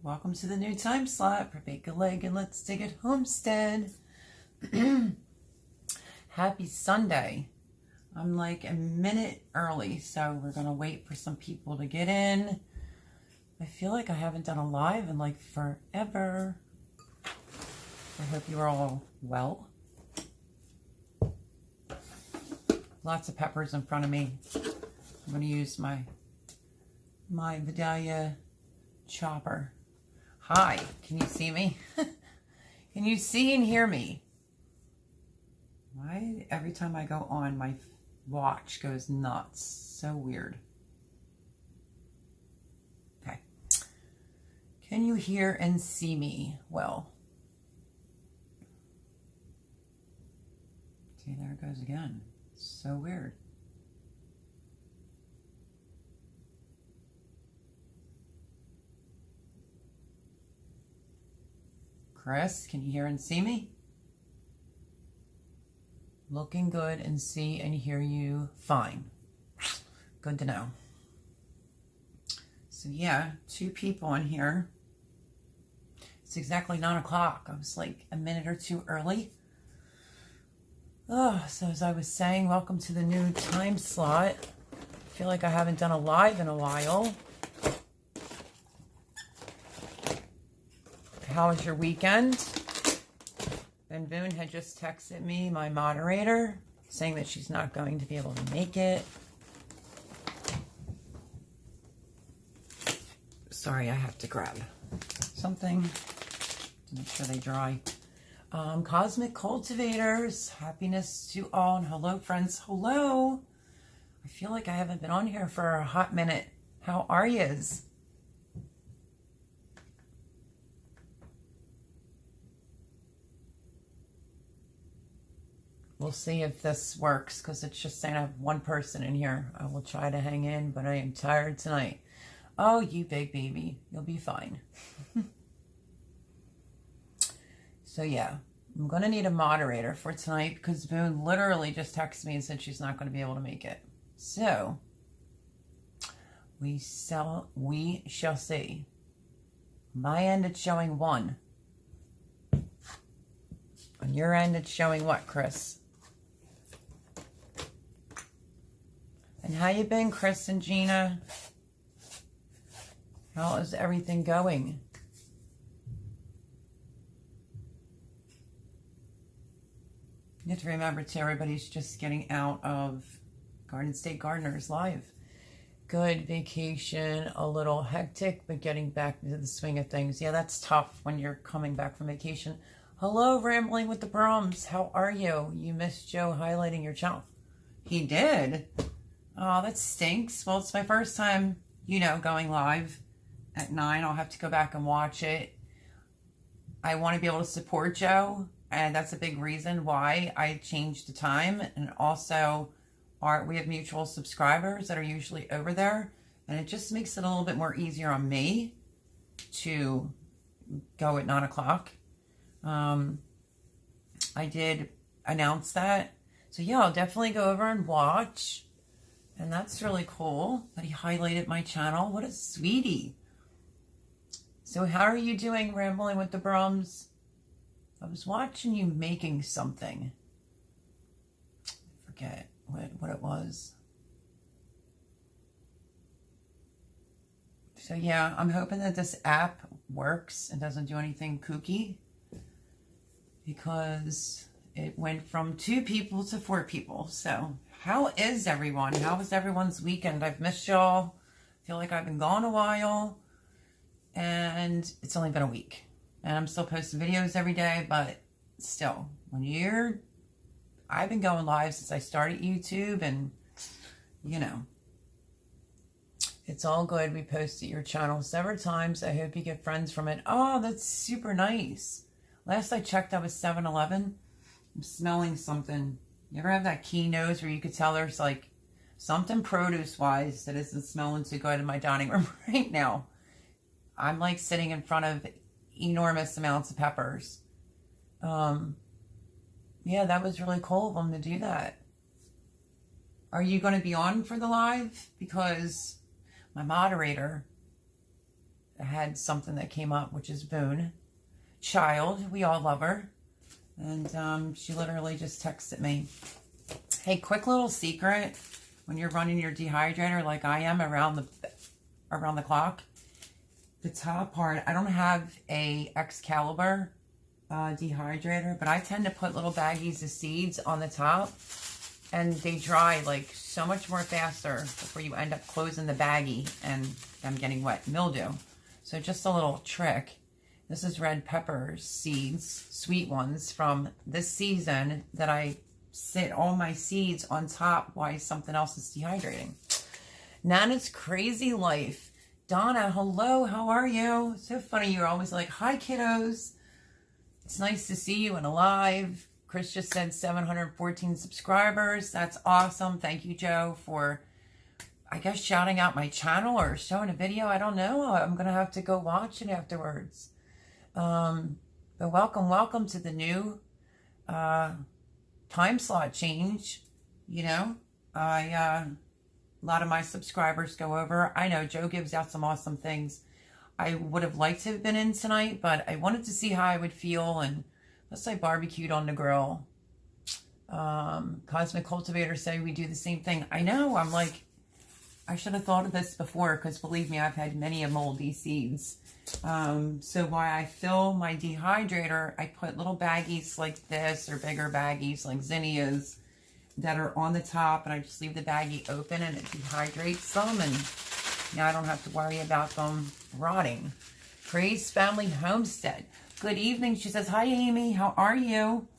Welcome to the new time slot for Bake a Leg and Let's Dig It Homestead. Happy Sunday. I'm like a minute early, so we're going to wait for some people to get in. I feel like I haven't done a live in like forever. I hope you're all well. Lots of peppers in front of me. I'm going to use my Vidalia chopper. Hi, can you see me? Can you see and hear me? Why every time I go on, my watch goes nuts? So weird. Okay. Can you hear and see me well? See, there it goes again. So weird. Chris, can you hear and see me? Looking good and see and hear you fine. Good to know. So yeah, 2 people in here. It's exactly 9 o'clock. I was like a minute or 2 early. Oh, so as I was saying, welcome to the new time slot. I feel like I haven't done a live in a while. How was your weekend? Ben Boone had just texted me, my moderator, saying that she's not going to be able to make it. Sorry, I have to grab something to make sure they dry. Cosmic Cultivators, happiness to all, and hello, friends. Hello. I feel like I haven't been on here for a hot minute. How are yous? We'll see if this works, because it's just saying I have 1 person in here. I will try to hang in, but I am tired tonight. Oh, you big baby. You'll be fine. So, yeah. I'm going to need a moderator for tonight, because Boone literally just texted me and said she's not going to be able to make it. So, we shall see. My end, it's showing 1. On your end, it's showing what, Chris? And how you been, Chris and Gina? How is everything going? You have to remember, too, everybody's just getting out of Garden State Gardeners live. Good vacation, a little hectic, but getting back into the swing of things. Yeah, that's tough when you're coming back from vacation. Hello, Rambling with the Brums. How are you? You missed Joe highlighting your channel. He did? Oh, that stinks. Well, it's my first time, going live at 9. I'll have to go back and watch it. I want to be able to support Joe, and that's a big reason why I changed the time. And also, we have mutual subscribers that are usually over there, and it just makes it a little bit more easier on me to go at 9 o'clock. I did announce that. So yeah, I'll definitely go over and watch. And that's really cool that he highlighted my channel. What a sweetie. So how are you doing, Rambling with the Brums? I was watching you making something. I forget what it was. So yeah, I'm hoping that this app works and doesn't do anything kooky, because it went from 2 people to 4 people. So how is everyone? How was everyone's weekend? I've missed y'all. Feel like I've been gone a while, and it's only been a week, and I'm still posting videos every day, but still, I've been going live since I started YouTube, and it's all good. We posted your channel several times. I hope you get friends from it. Oh, that's super nice. Last I checked, I was 7-Eleven. I'm smelling something. You ever have that key nose where you could tell there's like something produce-wise that isn't smelling too good in my dining room right now? I'm like sitting in front of enormous amounts of peppers. Yeah, that was really cool of them to do that. Are you going to be on for the live? Because my moderator had something that came up, which is Boone. Child, we all love her. And she literally just texted me. Hey, quick little secret. When you're running your dehydrator like I am around the clock, the top part, I don't have a Excalibur dehydrator, but I tend to put little baggies of seeds on the top, and they dry like so much more faster before you end up closing the baggie and them getting wet, mildew. So just a little trick. This is red pepper seeds, sweet ones from this season that I sit all my seeds on top while something else is dehydrating. Nana's Crazy Life. Donna, hello, how are you? So funny, you're always like, hi kiddos. It's nice to see you and alive. Chris just said 714 subscribers. That's awesome. Thank you, Joe, for, I guess, shouting out my channel or showing a video. I don't know. I'm going to have to go watch it afterwards. But welcome to the new time slot change. You know, a lot of my subscribers go over. I know Joe gives out some awesome things. I would have liked to have been in tonight, but I wanted to see how I would feel, and plus I barbecued on the grill. Cosmic Cultivator said we do the same thing. I know, I'm like, I should have thought of this before, because believe me, I've had many a moldy seeds. So while I fill my dehydrator, I put little baggies like this, or bigger baggies like zinnias that are on the top, and I just leave the baggie open and it dehydrates them, and now I don't have to worry about them rotting. Praise Family Homestead. Good evening. She says, hi, Amy. How are you?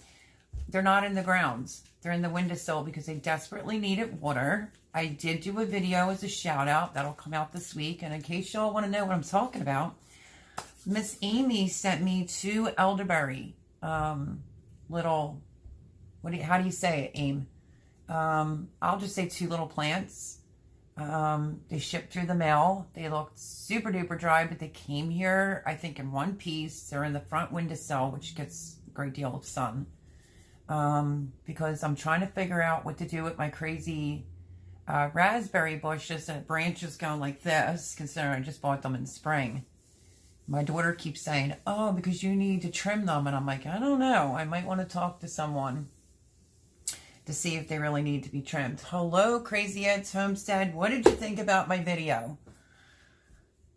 They're not in the grounds. They're in the windowsill because they desperately needed water. I did do a video as a shout out. That'll come out this week. And in case y'all want to know what I'm talking about, Miss Amy sent me 2 elderberry little, how do you say it, Aim? I'll just say 2 little plants. They shipped through the mail. They looked super duper dry, but they came here, I think, in one piece. They're in the front windowsill, which gets a great deal of sun. Because I'm trying to figure out what to do with my crazy raspberry bushes and branches going like this, considering I just bought them in spring. My daughter keeps saying, oh, because you need to trim them. And I'm like, I don't know. I might want to talk to someone to see if they really need to be trimmed. Hello, Crazy Ed's Homestead. What did you think about my video?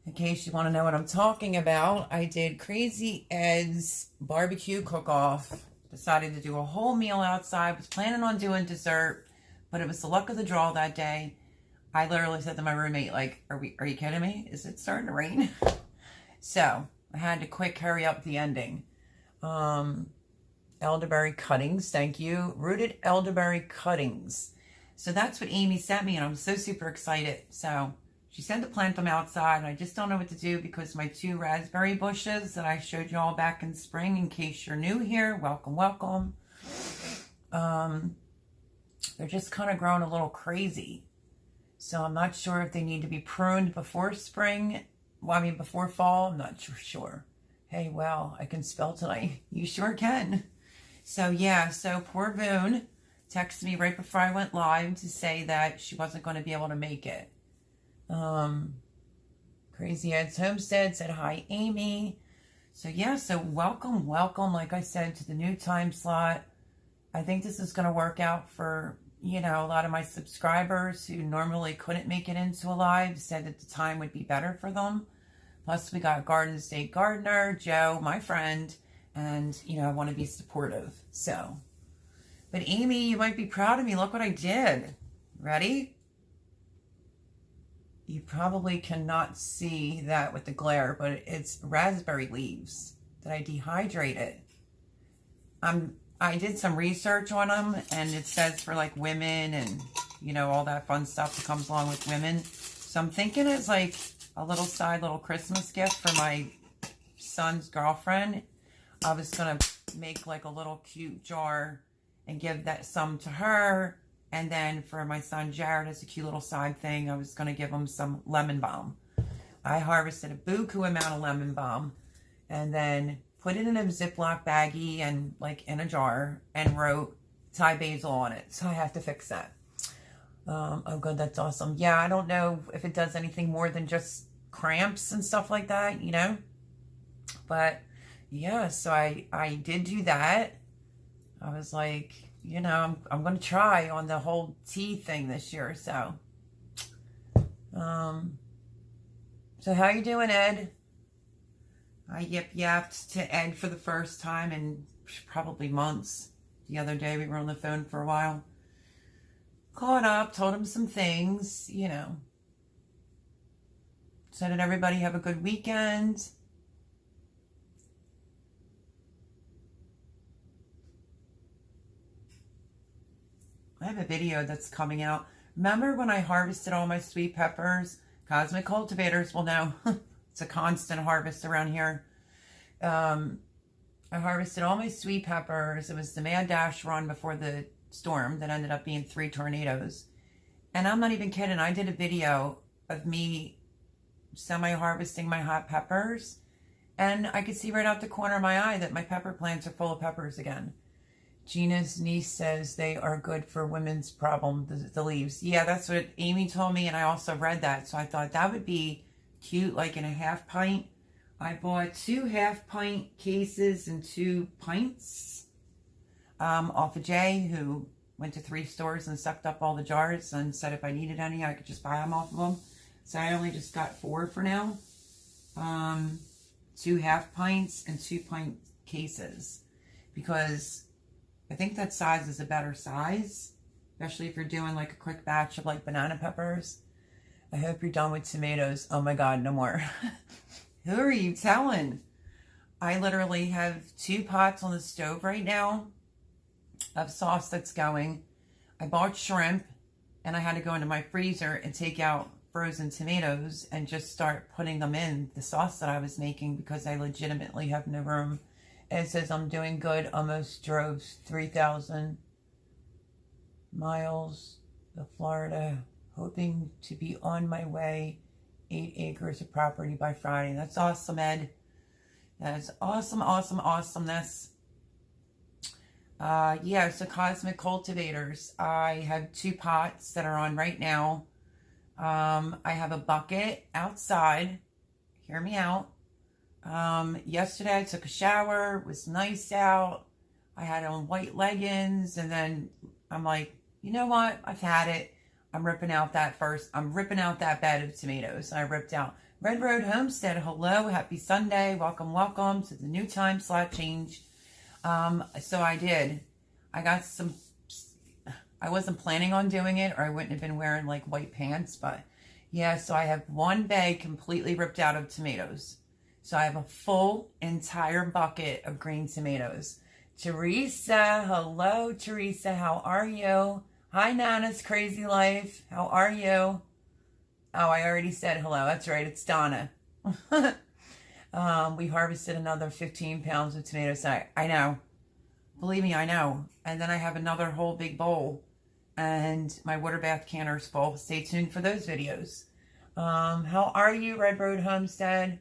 In case you want to know what I'm talking about, I did Crazy Ed's barbecue cook-off. Decided to do a whole meal outside. Was planning on doing dessert, but it was the luck of the draw that day. I literally said to my roommate, like, are you kidding me? Is it starting to rain? So I had to quick hurry up the ending. Elderberry cuttings, thank you. Rooted elderberry cuttings. So that's what Amy sent me, and I'm so super excited. So she said to plant them outside, and I just don't know what to do because my 2 raspberry bushes that I showed you all back in spring, in case you're new here, welcome. They're just kind of growing a little crazy. So I'm not sure if they need to be pruned before spring. Well, I mean, before fall, I'm not sure. Hey, well, I can spell tonight. You sure can. So, yeah, so poor Boone texted me right before I went live to say that she wasn't going to be able to make it. Crazy Ed's Homestead said, hi, Amy. So, yeah, so welcome, like I said, to the new time slot. I think this is going to work out for, you know, a lot of my subscribers who normally couldn't make it into a live, said that the time would be better for them. Plus, we got Garden State Gardener, Joe, my friend, and, you know, I want to be supportive. So, but Amy, you might be proud of me. Look what I did. Ready? You probably cannot see that with the glare, but it's raspberry leaves that I dehydrated. I did some research on them, and it says for like women and, you know, all that fun stuff that comes along with women. So I'm thinking it's like a little Christmas gift for my son's girlfriend. I was going to make like a little cute jar and give that some to her. And then for my son Jared, as a cute little side thing, I was going to give him some lemon balm. I harvested a buku amount of lemon balm and then put it in a Ziploc baggie and like in a jar and wrote Thai basil on it. So I have to fix that. Oh, good. That's awesome. Yeah, I don't know if it does anything more than just cramps and stuff like that, you know. But yeah, so I did do that. I was like, you know, I'm going to try on the whole tea thing this year. So how you doing, Ed? I yapped to Ed for the first time in probably months. The other day we were on the phone for a while. Caught up, told him some things, you know. So did everybody have a good weekend? I have a video that's coming out. Remember when I harvested all my sweet peppers? Cosmic cultivators will know. It's a constant harvest around here. I harvested all my sweet peppers. It was the mad dash run before the storm that ended up being 3 tornadoes. And I'm not even kidding. I did a video of me semi-harvesting my hot peppers. And I could see right out the corner of my eye that my pepper plants are full of peppers again. Gina's niece says they are good for women's problem, the leaves. Yeah, that's what Amy told me, and I also read that. So I thought that would be cute, like in a half pint. I bought 2 half-pint cases and 2 pints off of Jay, who went to 3 stores and sucked up all the jars and said if I needed any, I could just buy them off of them. So I only just got 4 for now. 2 half pints and 2 pint cases, because I think that size is a better size, especially if you're doing like a quick batch of like banana peppers. I hope you're done with tomatoes. Oh my God, no more. Who are you telling? I literally have 2 pots on the stove right now of sauce that's going. I bought shrimp and I had to go into my freezer and take out frozen tomatoes and just start putting them in the sauce that I was making because I legitimately have no room. And it says I'm doing good. Almost drove 3,000 miles to Florida, hoping to be on my way. 8 acres of property by Friday. That's awesome, Ed. That is awesome, awesome, awesomeness. Yeah, so Cosmic Cultivators. I have 2 pots that are on right now. I have a bucket outside. Hear me out. Yesterday I took a shower. It was nice out. I had on white leggings, and then I'm like, you know what? I've had it. I'm ripping out that first. I'm ripping out that bed of tomatoes. And I ripped out Red Road Homestead. Hello, happy Sunday. Welcome, welcome to the new time slot change. So I did. I got some, I wasn't planning on doing it, or I wouldn't have been wearing like white pants, but yeah, so I have 1 bag completely ripped out of tomatoes. So I have a full entire bucket of green tomatoes. Teresa, hello Teresa, how are you? Hi Nana's Crazy Life, how are you? Oh, I already said hello, that's right, it's Donna. We harvested another 15 pounds of tomatoes. I know, believe me, I know. And then I have another whole big bowl, and my water bath canner's full. Stay tuned for those videos. How are you, Red Road Homestead?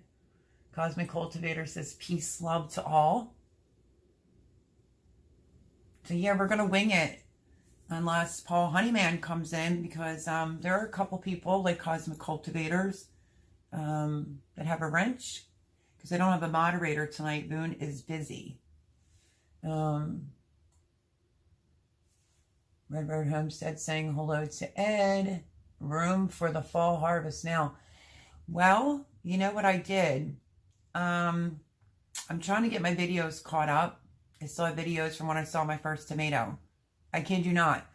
Cosmic Cultivator says, peace, love to all. So yeah, we're going to wing it unless Paul Honeyman comes in, because there are a couple people like Cosmic Cultivators that have a wrench, because I don't have a moderator tonight. Boone is busy. Red Road Homestead saying hello to Ed. Room for the fall harvest now. Well, you know what I did? I'm trying to get my videos caught up. I still have videos from when I saw my first tomato. I kid you not.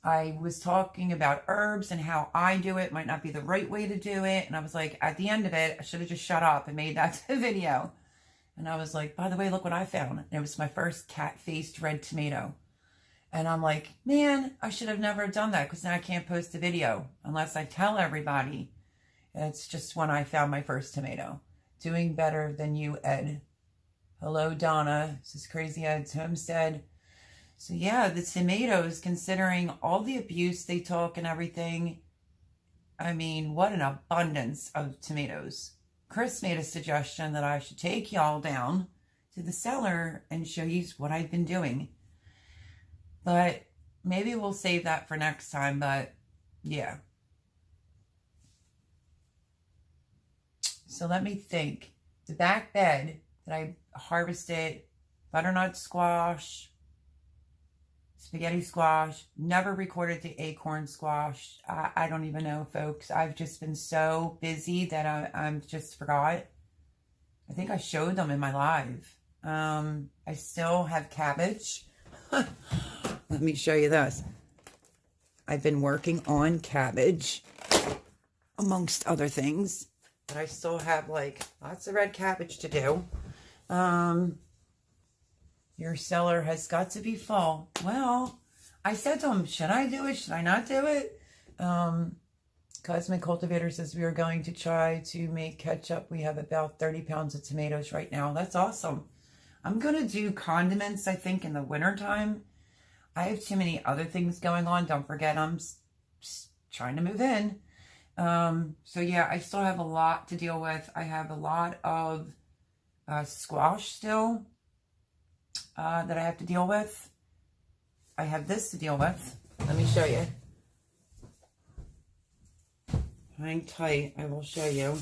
I was talking about herbs and how I do it. Might not be the right way to do it. And I was like, at the end of it, I should have just shut up and made that video. And I was like, by the way, look what I found. And it was my first cat-faced red tomato. And I'm like, man, I should have never done that, because now I can't post a video unless I tell everybody. It's just when I found my first tomato. Doing better than you, Ed. Hello, Donna. This is Crazy Ed's Homestead. So yeah, the tomatoes, considering all the abuse they took and everything, I mean, what an abundance of tomatoes. Chris made a suggestion that I should take y'all down to the cellar and show you what I've been doing. But maybe we'll save that for next time, but yeah. So let me think. The back bed that I harvested, butternut squash, spaghetti squash, never recorded the acorn squash. I don't even know, folks. I've just been so busy that I'm just forgot. I think I showed them in my live. I still have cabbage. Let me show you this. I've been working on cabbage, amongst other things. But I still have, like, lots of red cabbage to do. Your cellar has got to be full. Well, I said to him, should I do it? Should I not do it? Cosmic Cultivator says we are going to try to make ketchup. We have about 30 pounds of tomatoes right now. That's awesome. I'm going to do condiments, I think, in the wintertime. I have too many other things going on. Don't forget, I'm trying to move in. So yeah, I still have a lot to deal with. I have a lot of squash still that I have to deal with. I have this to deal with. Let me show you. Hang tight. I will show you.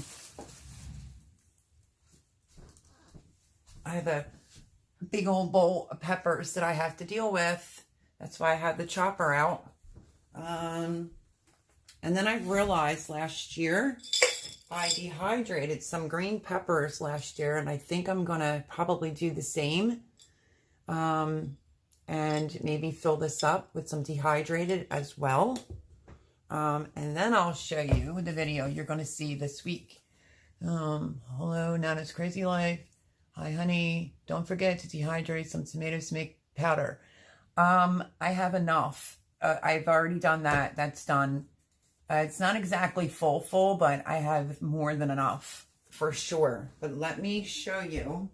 I have a big old bowl of peppers that I have to deal with. That's why I have the chopper out. And then I realized last year I dehydrated some green peppers last year, and I think I'm going to probably do the same. And maybe fill this up with some dehydrated as well. And then I'll show you the video you're going to see this week. Hello, Nana's Crazy Life. Hi, honey. Don't forget to dehydrate some tomatoes to make powder. I have enough. I've already done that. That's done. It's not exactly full, but I have more than enough for sure. But let me show you.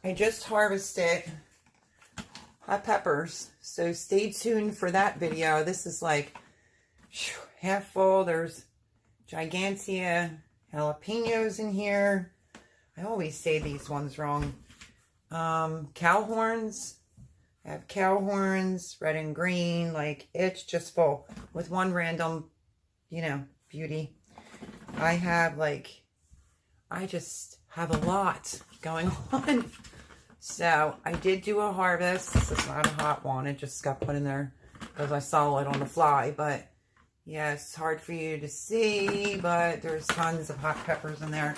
I just harvested hot peppers, so stay tuned for that video. This is like half full. There's gigantea jalapenos in here. I always say these ones wrong. Cow horns. I have cow horns, red and green. Like, it's just full with one random, you know, beauty. I have, like, I just have a lot going on. So I did do a harvest. This is not a hot one. It just got put in there because I saw it on the fly. But yeah, it's hard for you to see, but there's tons of hot peppers in there.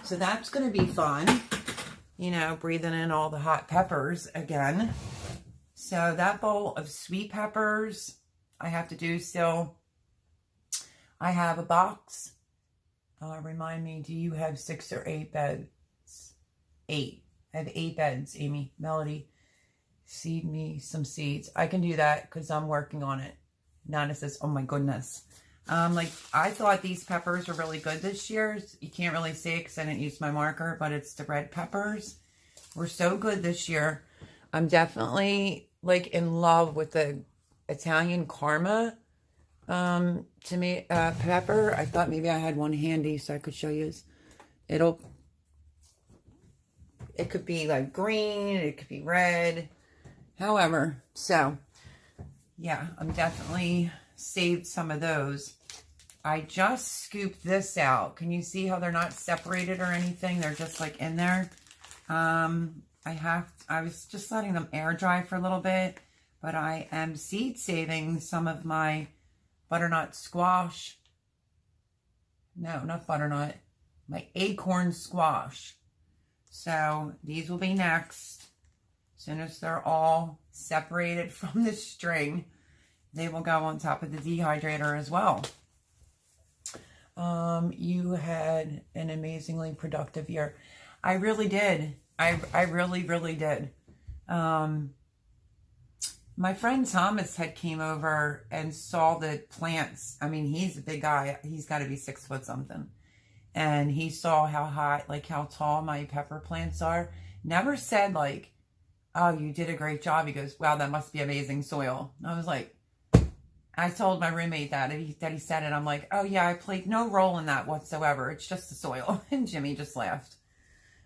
So that's going to be fun. You know, breathing in all the hot peppers again. So that bowl of sweet peppers I have to do still. I have a box. Remind me, do you have 6 or 8 beds? 8. I have 8 beds, Amy. Melody, seed me some seeds. I can do that because I'm working on it. Nana says, oh my goodness. Like, I thought these peppers were really good this year. You can't really see it because I didn't use my marker, but it's the red peppers. Were so good this year. I'm definitely, like, in love with the Italian Karma pepper. I thought maybe I had one handy so I could show you. It could be like green, it could be red, however. So yeah, I'm definitely saved some of those. I just scooped this out. Can you see how they're not separated or anything? They're just like in there. I was just letting them air dry for a little bit, but I am seed saving some of my butternut squash. No, not butternut. My acorn squash. So these will be next. As soon as they're all separated from the string, they will go on top of the dehydrator as well. You had an amazingly productive year. I really did. I really, really did. My friend Thomas had came over and saw the plants. I mean, he's a big guy. He's got to be 6 foot something. And he saw how high, like how tall my pepper plants are. Never said like, oh, you did a great job. He goes, wow, that must be amazing soil. And I was like, I told my roommate that he said it. I'm like, oh yeah, I played no role in that whatsoever. It's just the soil. And Jimmy just laughed.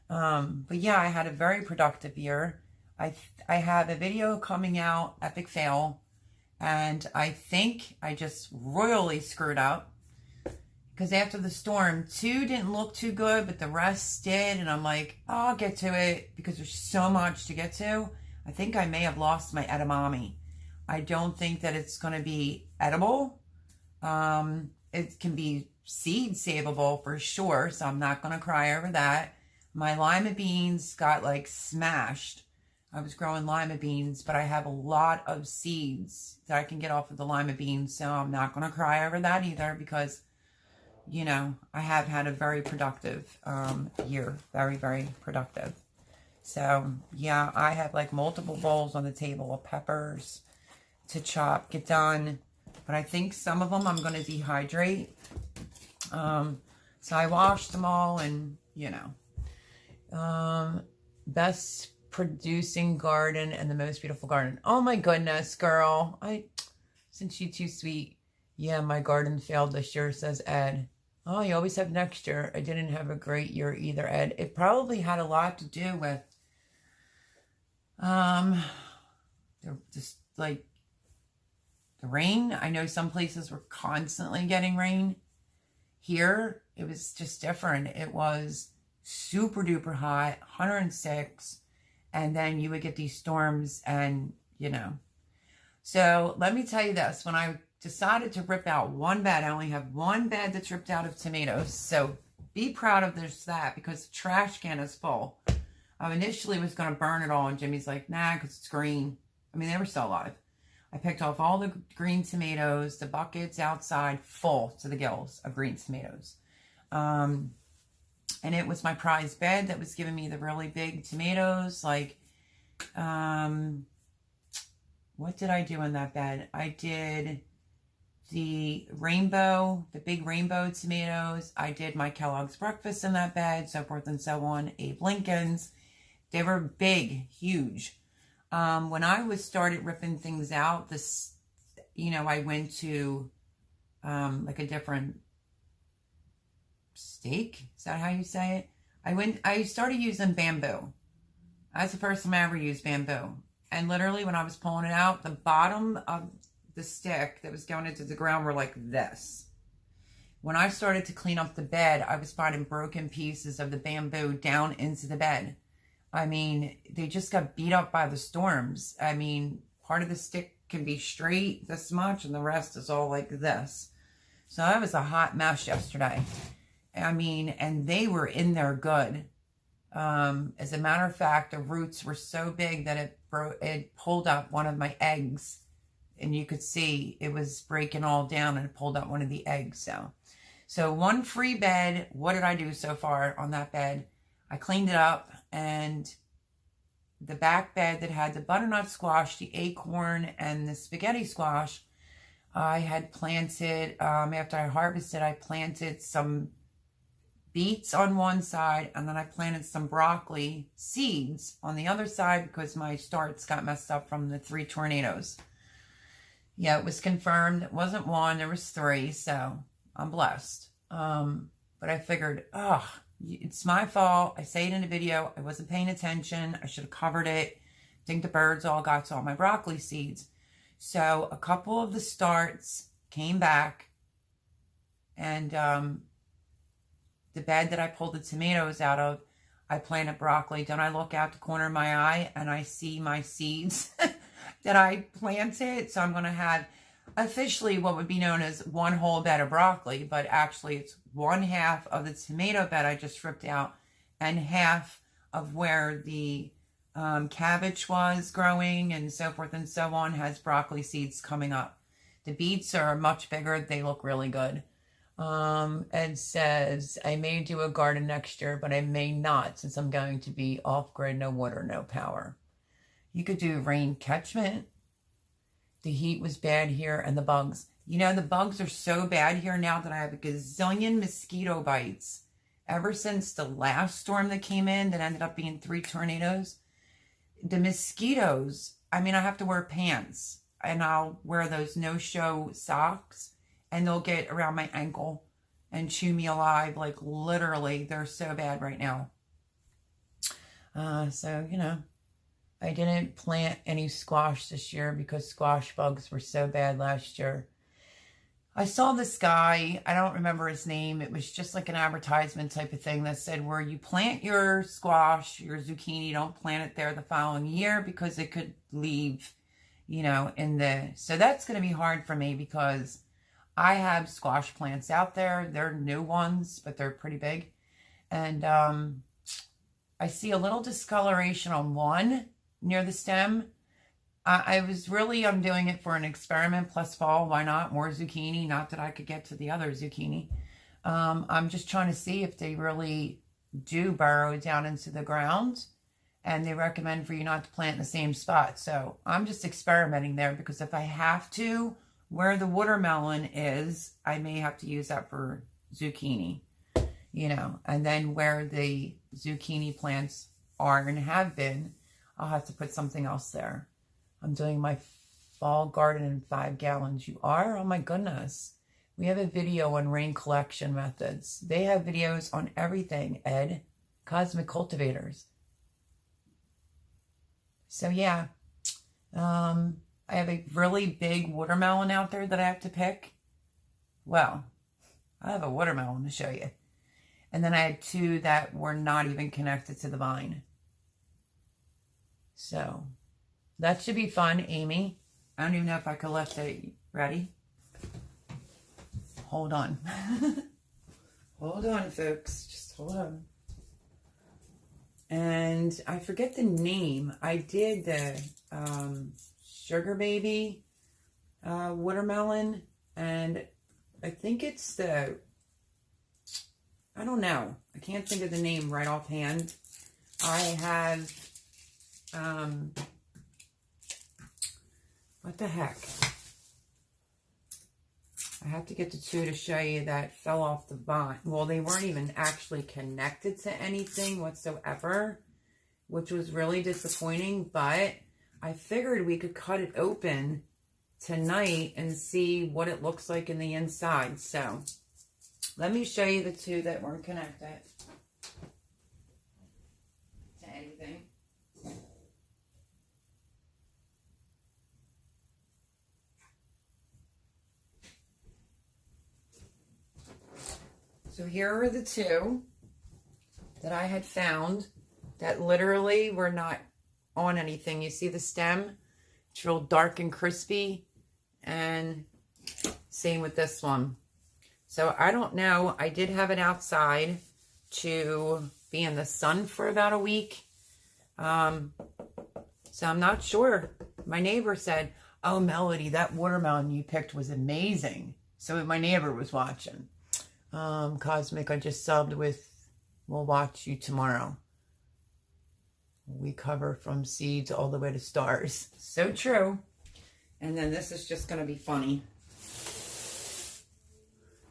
But yeah, I had a very productive year. I have a video coming out, epic fail, and I think I just royally screwed up because after the storm, 2 didn't look too good, but the rest did, and I'm like, oh, I'll get to it because there's so much to get to. I think I may have lost my edamame. I don't think that it's going to be edible. It can be seed savable for sure, so I'm not going to cry over that. My lima beans got like smashed. I was growing lima beans, but I have a lot of seeds that I can get off of the lima beans, so I'm not going to cry over that either because, you know, I have had a very productive year. Very, very productive. So, yeah, I have like multiple bowls on the table of peppers to chop, get done. But I think some of them I'm going to dehydrate. So I washed them all and, you know. Best producing garden and the most beautiful garden. Oh my goodness, girl. Since you're too sweet. Yeah, my garden failed this year, says Ed. Oh, you always have next year. I didn't have a great year either, Ed. It probably had a lot to do with just like the rain. I know some places were constantly getting rain. Here, it was just different. It was super duper hot, 106, and then you would get these storms and, you know. So let me tell you this. When I decided to rip out one bed, I only have one bed that's ripped out of tomatoes. So be proud of that because the trash can is full. I initially was going to burn it all, and Jimmy's like, nah, because it's green. I mean, they were still alive. I picked off all the green tomatoes, the buckets outside full to the gills of green tomatoes. And it was my prized bed that was giving me the really big tomatoes. Like, what did I do in that bed? I did the big rainbow tomatoes. I did my Kellogg's breakfast in that bed, so forth and so on. Abe Lincoln's. They were big, huge. When I started ripping things out, I went to like a different stake. Is that how you say it? I started using bamboo. That's the first time I ever used bamboo. And literally when I was pulling it out, the bottom of the stick that was going into the ground were like this. When I started to clean up the bed, I was finding broken pieces of the bamboo down into the bed. I mean, they just got beat up by the storms. I mean, part of the stick can be straight this much and the rest is all like this. So that was a hot mess yesterday. I mean, and they were in there good. As a matter of fact, the roots were so big that it pulled up one of my eggs. And you could see it was breaking all down and it pulled up one of the eggs. So one free bed. What did I do so far on that bed? I cleaned it up, and the back bed that had the butternut squash, the acorn, and the spaghetti squash, I had planted, after I harvested, I planted some beets on one side, and then I planted some broccoli seeds on the other side because my starts got messed up from the 3 tornadoes. Yeah, it was confirmed. It wasn't 1, there was 3, so I'm blessed. But I figured, it's my fault. I say it in the video. I wasn't paying attention. I should have covered it. I think the birds all got to all my broccoli seeds. So a couple of the starts came back, and the bed that I pulled the tomatoes out of, I planted broccoli. Then I look out the corner of my eye and I see my seeds that I planted. So I'm going to have officially what would be known as one whole bed of broccoli, but actually it's 1/2 of the tomato bed I just ripped out and half of where the cabbage was growing and so forth and so on has broccoli seeds coming up. The beets are much bigger. They look really good. Ed says, I may do a garden next year, but I may not since I'm going to be off-grid, no water, no power. You could do rain catchment. The heat was bad here and the bugs. You know, the bugs are so bad here now that I have a gazillion mosquito bites. Ever since the last storm that came in that ended up being 3 tornadoes, the mosquitoes, I mean, I have to wear pants and I'll wear those no-show socks and they'll get around my ankle and chew me alive. Like literally, they're so bad right now. So, you know, I didn't plant any squash this year because squash bugs were so bad last year. I saw this guy, I don't remember his name. It was just like an advertisement type of thing that said where you plant your squash, your zucchini, don't plant it there the following year because it could leave, you know, so that's going to be hard for me because I have squash plants out there. They're new ones, but they're pretty big. And I see a little discoloration on one near the stem. I'm doing it for an experiment plus fall. Why not? More zucchini. Not that I could get to the other zucchini. I'm just trying to see if they really do burrow down into the ground. And they recommend for you not to plant in the same spot. So I'm just experimenting there because if I have to, where the watermelon is, I may have to use that for zucchini. You know, and then where the zucchini plants are and have been, I'll have to put something else there. I'm doing my fall garden in 5 gallons. You are? Oh my goodness. We have a video on rain collection methods. They have videos on everything, Ed. Cosmic Cultivators. So yeah, I have a really big watermelon out there that I have to pick. Well, I have a watermelon to show you. And then I had 2 that were not even connected to the vine. So that should be fun, Amy. I don't even know if I could lift it. Ready? Hold on. Hold on, folks. Just hold on. And I forget the name. I did the Sugar Baby watermelon. And I think it's I don't know. I can't think of the name right offhand. I have... what the heck? I have to get the 2 to show you that fell off the vine. Well, they weren't even actually connected to anything whatsoever, which was really disappointing, but I figured we could cut it open tonight and see what it looks like in the inside. So let me show you the 2 that weren't connected to anything. So here are the 2 that I had found that literally were not on anything. You see the stem? It's real dark and crispy. And same with this one. So I don't know. I did have it outside to be in the sun for about a week. So I'm not sure. My neighbor said, oh, Melody, that watermelon you picked was amazing. So my neighbor was watching. Cosmic, I just subbed with, we'll watch you tomorrow. We cover from seeds all the way to stars. So true. And then this is just going to be funny.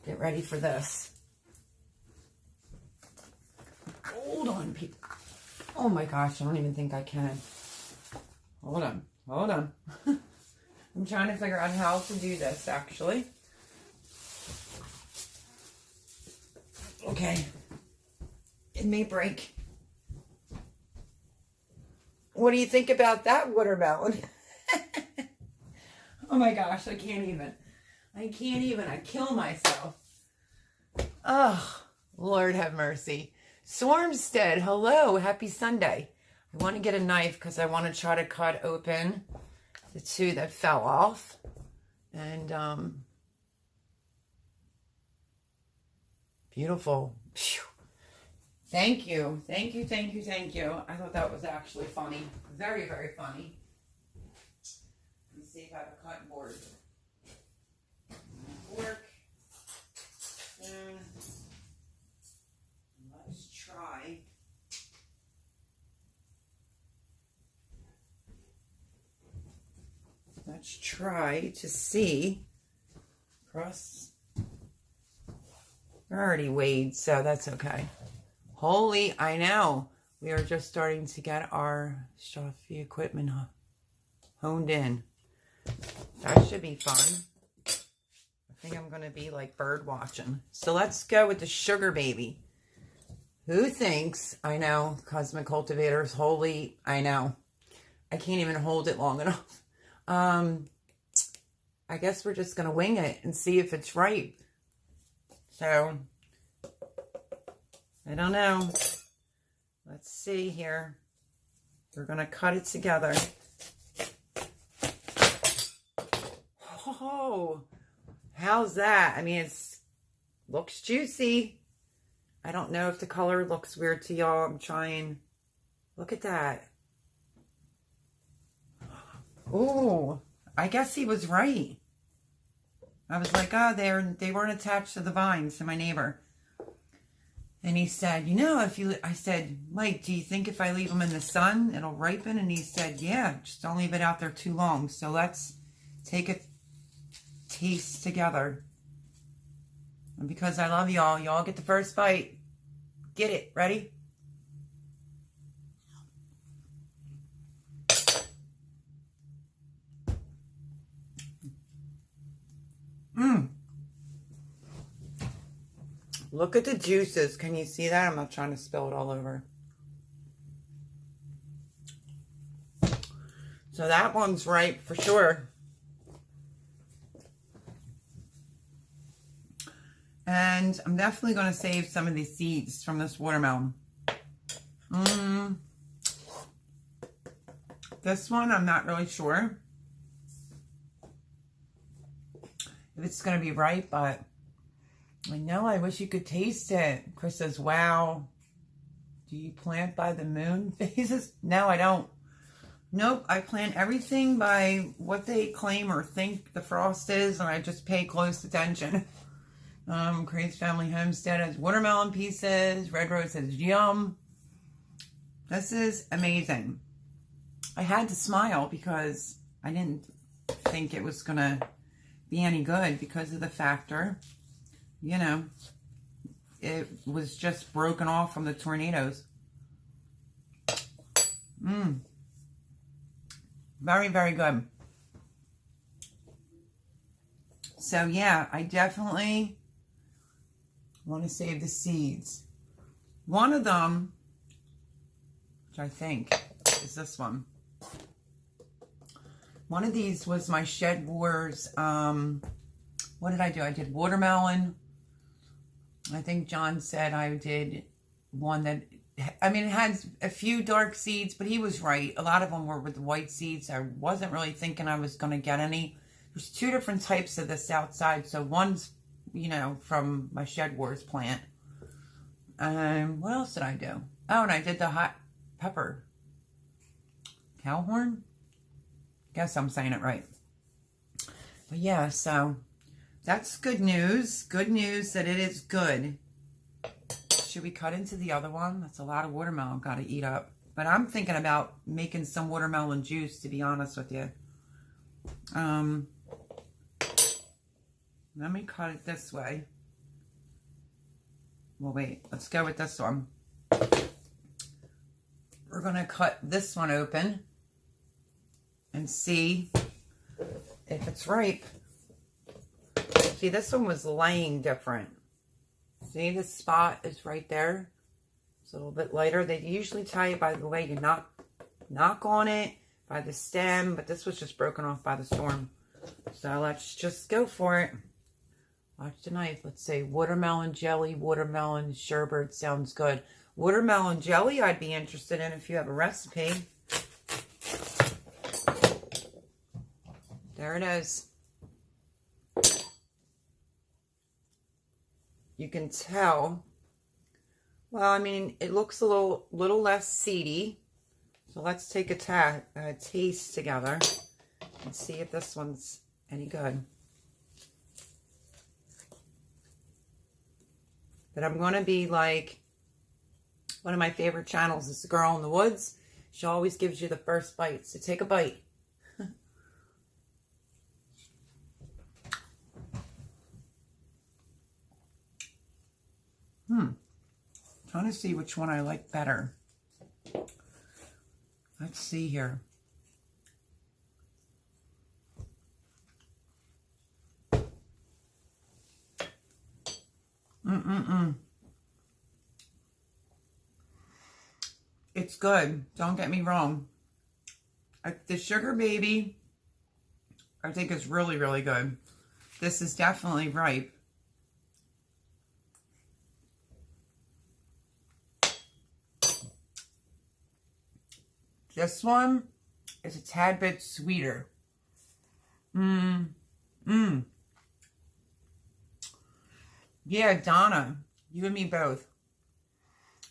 Get ready for this. Hold on, people. Oh my gosh, I don't even think I can. Hold on. Hold on. I'm trying to figure out how to do this, actually. Okay. It may break. What do you think about that watermelon? Oh my gosh, I can't even. I kill myself. Oh, Lord have mercy. Swarmstead, hello. Happy Sunday. I want to get a knife because I want to try to cut open the 2 that fell off. And, beautiful. Phew. Thank you. Thank you, thank you, thank you. I thought that was actually funny. Very, very funny. Let me see if I have a cutting board. Fork. Let's try. Let's try to see. Cross. We're already weighed, so that's okay. Holy, I know. We are just starting to get our Shafi equipment honed in. That should be fun. I think I'm going to be like bird watching. So let's go with the Sugar Baby. Who thinks, I know, Cosmic Cultivators, holy, I know. I can't even hold it long enough. I guess we're just going to wing it and see if it's ripe. So, I don't know. Let's see here. We're going to cut it together. Oh, how's that? I mean, it's looks juicy. I don't know if the color looks weird to y'all. I'm trying. Look at that. Oh, I guess he was right. I was like, oh, they weren't attached to the vines to my neighbor. And he said, you know, I said, Mike, do you think if I leave them in the sun, it'll ripen? And he said, yeah, just don't leave it out there too long. So let's take a taste together. And because I love y'all, y'all get the first bite. Get it. Ready? Look at the juices. Can you see that? I'm not trying to spill it all over. So that one's ripe for sure. And I'm definitely going to save some of these seeds from this watermelon. This one, I'm not really sure if it's going to be ripe, but I know I wish you could taste it. Chris says, wow, do you plant by the moon phases? No, I don't. Nope, I plant everything by what they claim or think the frost is, and I just pay close attention. Craig's Family Homestead has watermelon pieces. Red Rose says, yum. This is amazing. I had to smile because I didn't think it was going to be any good because of the factor. You know, it was just broken off from the tornadoes. Very, very good. So, yeah, I definitely want to save the seeds. One of them, which I think is this one. One of these was my Shed Wars. What did I do? I did watermelon. I think John said I did one that, I mean, it had a few dark seeds, but he was right. A lot of them were with white seeds. I wasn't really thinking I was going to get any. There's two different types of this outside. So one's, you know, from my Shed Wars plant. What else did I do? Oh, and I did the hot pepper. Cowhorn? Guess I'm saying it right. But yeah, so that's good news. Good news that it is good. Should we cut into the other one? That's a lot of watermelon got to eat up. But I'm thinking about making some watermelon juice, to be honest with you. Let me cut it this way. Well, wait. Let's go with this one. We're going to cut this one open and see if it's ripe. See, this one was laying different. See, this spot is right there. It's a little bit lighter. They usually tell you by the way you knock on it, by the stem, but this was just broken off by the storm. So let's just go for it. Watch the knife. Let's say watermelon jelly, watermelon sherbet. Sounds good. Watermelon jelly I'd be interested in if you have a recipe. There it is. You can tell. Well, I mean, it looks a little less seedy. So let's take a taste together and see if this one's any good. But I'm going to be like, one of my favorite channels is The Girl in the Woods. She always gives you the first bite. So take a bite. Trying to see which one I like better. Let's see here. It's good. Don't get me wrong. The Sugar Baby, I think is really, really good. This is definitely ripe. This one is a tad bit sweeter. Yeah, Donna, you and me both.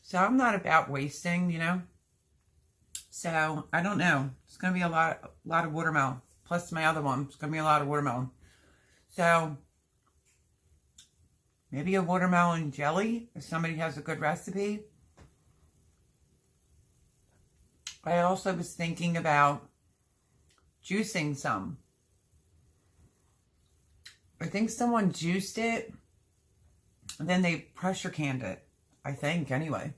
So I'm not about wasting, you know. So I don't know. It's gonna be a lot of watermelon. Plus my other one, it's gonna be a lot of watermelon. So maybe a watermelon jelly if somebody has a good recipe. I also was thinking about juicing some. I think someone juiced it and then they pressure canned it. I think, anyway.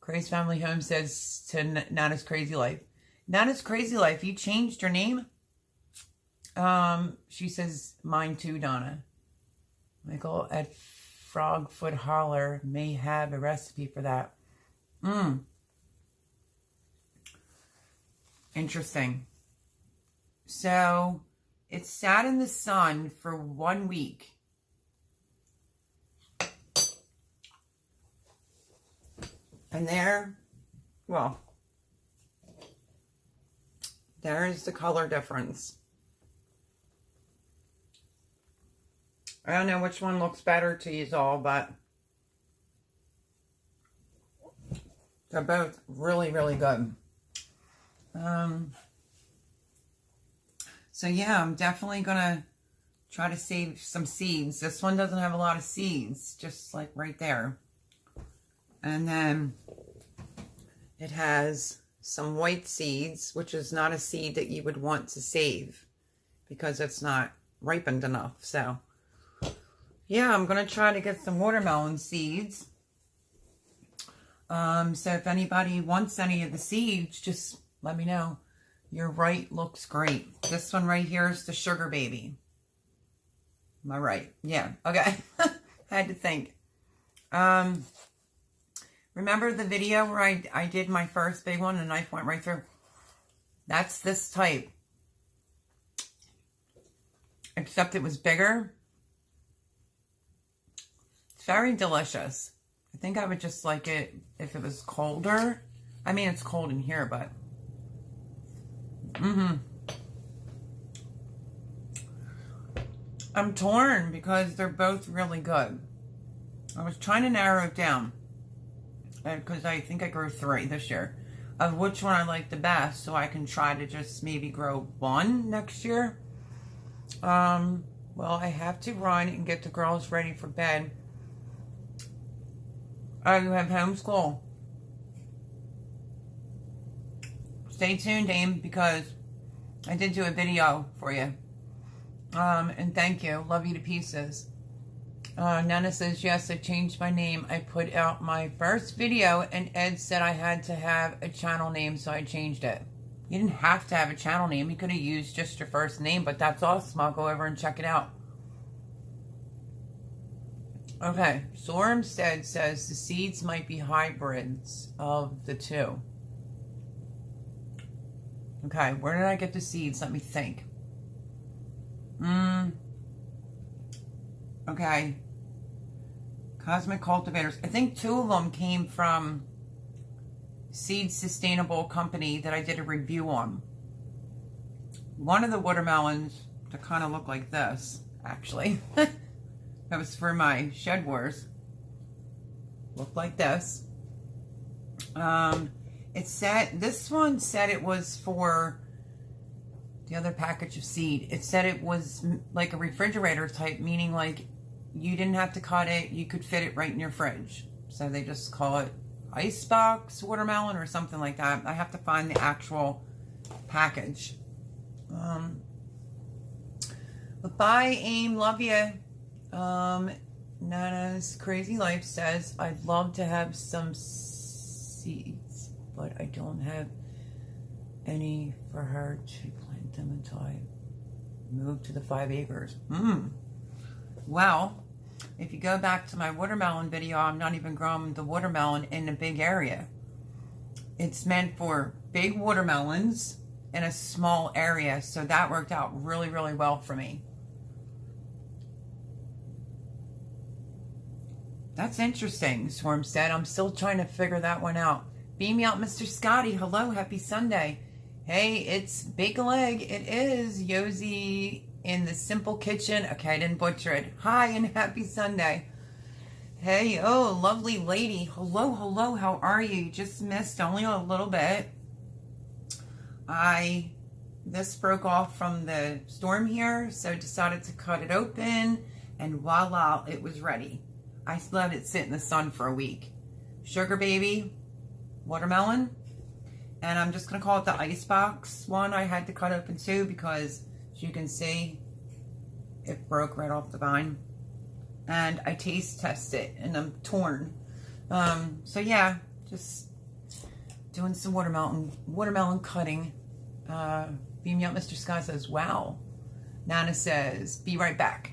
Crazy Family Home says to Nana's Crazy Life. Nana's Crazy Life, you changed your name? She says, mine too, Donna. Michael at Frogfoot Holler may have a recipe for that. Interesting. So it sat in the sun for 1 week. And there, well, there's the color difference. I don't know which one looks better to you all, but they're both really, really good. So yeah, I'm definitely gonna try to save some seeds. This one doesn't have a lot of seeds, just like right there. And then it has some white seeds, which is not a seed that you would want to save because it's not ripened enough. So yeah, I'm going to try to get some watermelon seeds. So if anybody wants any of the seeds, just let me know. Your right looks great. This one right here is the Sugar Baby. Am I right? Yeah. Okay. I had to think. Remember the video where I did my first big one and the knife went right through? That's this type. Except it was bigger. It's very delicious. I think I would just like it if it was colder. I mean, it's cold in here, but... I'm torn because they're both really good. I was trying to narrow it down. Because I think I grew 3 this year. Of which one I like the best. So I can try to just maybe grow 1 next year. Well, I have to run and get the girls ready for bed. Oh, you have homeschool. Stay tuned, Aim, because I did do a video for you. And thank you. Love you to pieces. Nana says, yes, I changed my name. I put out my first video and Ed said I had to have a channel name, so I changed it. You didn't have to have a channel name. You could have used just your first name, but that's awesome. I'll go over and check it out. Okay, so Homestead says the seeds might be hybrids of the 2. Okay, where did I get the seeds? Let me think. Okay. Cosmic Cultivators. I think 2 of them came from Seed Sustainable Company that I did a review on. One of the watermelons to kind of look like this, actually. That was for my Shed Wars. Looked like this. It said, this one said it was for the other package of seed. It said it was like a refrigerator type, meaning like you didn't have to cut it. You could fit it right in your fridge. So they just call it icebox watermelon or something like that. I have to find the actual package. But bye, Aim. Love you. Nana's Crazy Life says, I'd love to have some seeds, but I don't have any for her to plant them until I move to the 5 acres. Well, If you go back to my watermelon video, I'm not even growing the watermelon in a big area. It's meant for big watermelons in a small area, so that worked out really, really well for me. That's interesting, Homestead. I'm still trying to figure that one out. Beam me out, Mr. Scotty. Hello, happy Sunday. Hey, it's Bake a Leg. It is Yosie in the Simple Kitchen. Okay, I didn't butcher it. Hi, and happy Sunday. Hey, oh, lovely lady. Hello, hello, how are you? Just missed only a little bit. This broke off from the storm here, so decided to cut it open, and voila, it was ready. I let it sit in the sun for a week. Sugar baby, watermelon, and I'm just going to call it the icebox one I had to cut open too, because as you can see, it broke right off the vine. And I taste test it, and I'm torn. So yeah, just doing some watermelon cutting. Beam me up, Mr. Scott says, wow. Nana says, be right back.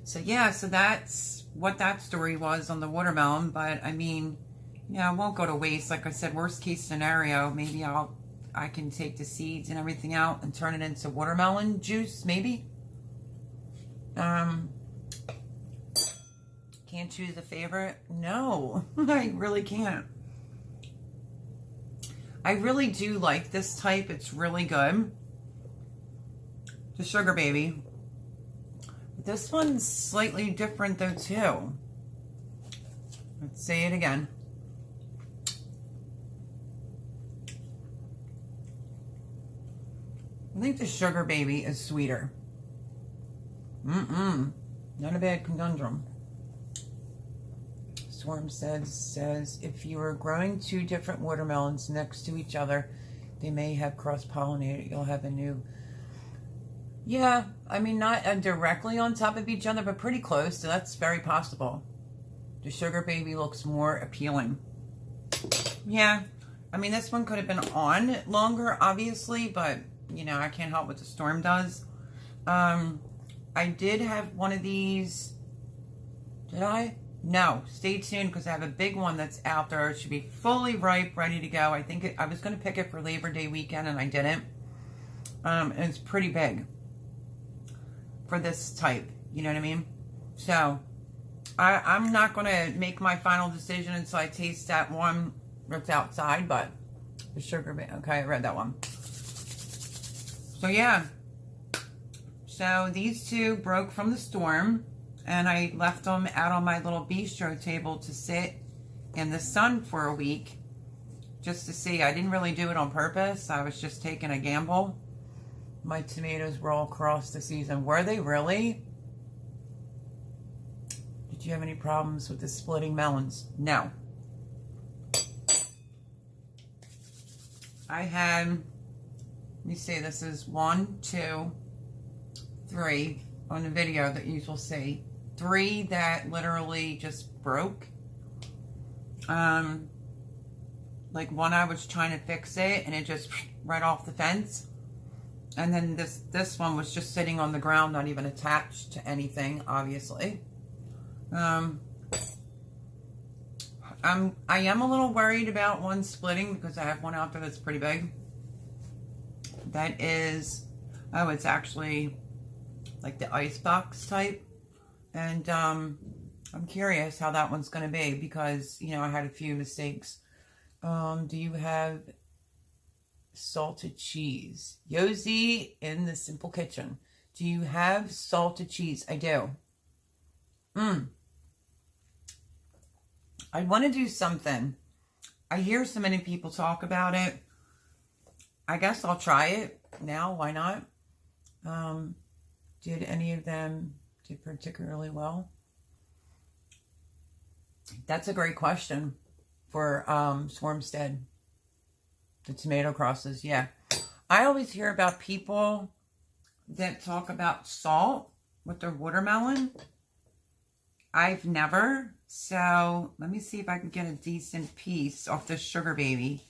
So yeah, so that's what that story was on the watermelon. But I mean, yeah, it won't go to waste. Like I said, worst case scenario, maybe I can take the seeds and everything out and turn it into watermelon juice, maybe. Can't choose a favorite? No, I really can't. I really do like this type. It's really good. The Sugar Baby. This one's slightly different though too. Let's say it again. I think the Sugar Baby is sweeter. Not a bad conundrum. Swarm says, if you are growing two different watermelons next to each other, they may have cross-pollinated. You'll have a new... Yeah, I mean, not directly on top of each other, but pretty close, so that's very possible. The Sugar Baby looks more appealing. Yeah, I mean, this one could have been on longer, obviously, but, you know, I can't help what the storm does. I did have one of these. Did I? No, stay tuned because I have a big one that's out there. It should be fully ripe, ready to go. I think I was going to pick it for Labor Day weekend and I didn't. And it's pretty big for this type. You know what I mean? So I'm not going to make my final decision until I taste that one that's outside. But the Sugar Baby. Okay, I read that one. So yeah. So these two broke from the storm. And I left them out on my little bistro table to sit in the sun for a week just to see. I didn't really do it on purpose. I was just taking a gamble. My tomatoes were all across the season. Were they really? Did you have any problems with the splitting melons? No. I had, let me see, this is 1, 2, 3 on the video that you will see. 3 that literally just broke. Like one I was trying to fix it and it just right off the fence. And then this one was just sitting on the ground, not even attached to anything, obviously. I am a little worried about one splitting because I have one out there that's pretty big. That is, oh, it's actually like the icebox type. And I'm curious how that one's going to be because, you know, I had a few mistakes. Do you have salted cheese? Yosie in the Simple Kitchen. Do you have salted cheese? I do. I want to do something. I hear so many people talk about it. I guess I'll try it now. Why not? Did any of them do particularly well? That's a great question for Swarmstead. The tomato crosses, yeah. I always hear about people that talk about salt with their watermelon. I've never. So let me see if I can get a decent piece off this Sugar Baby.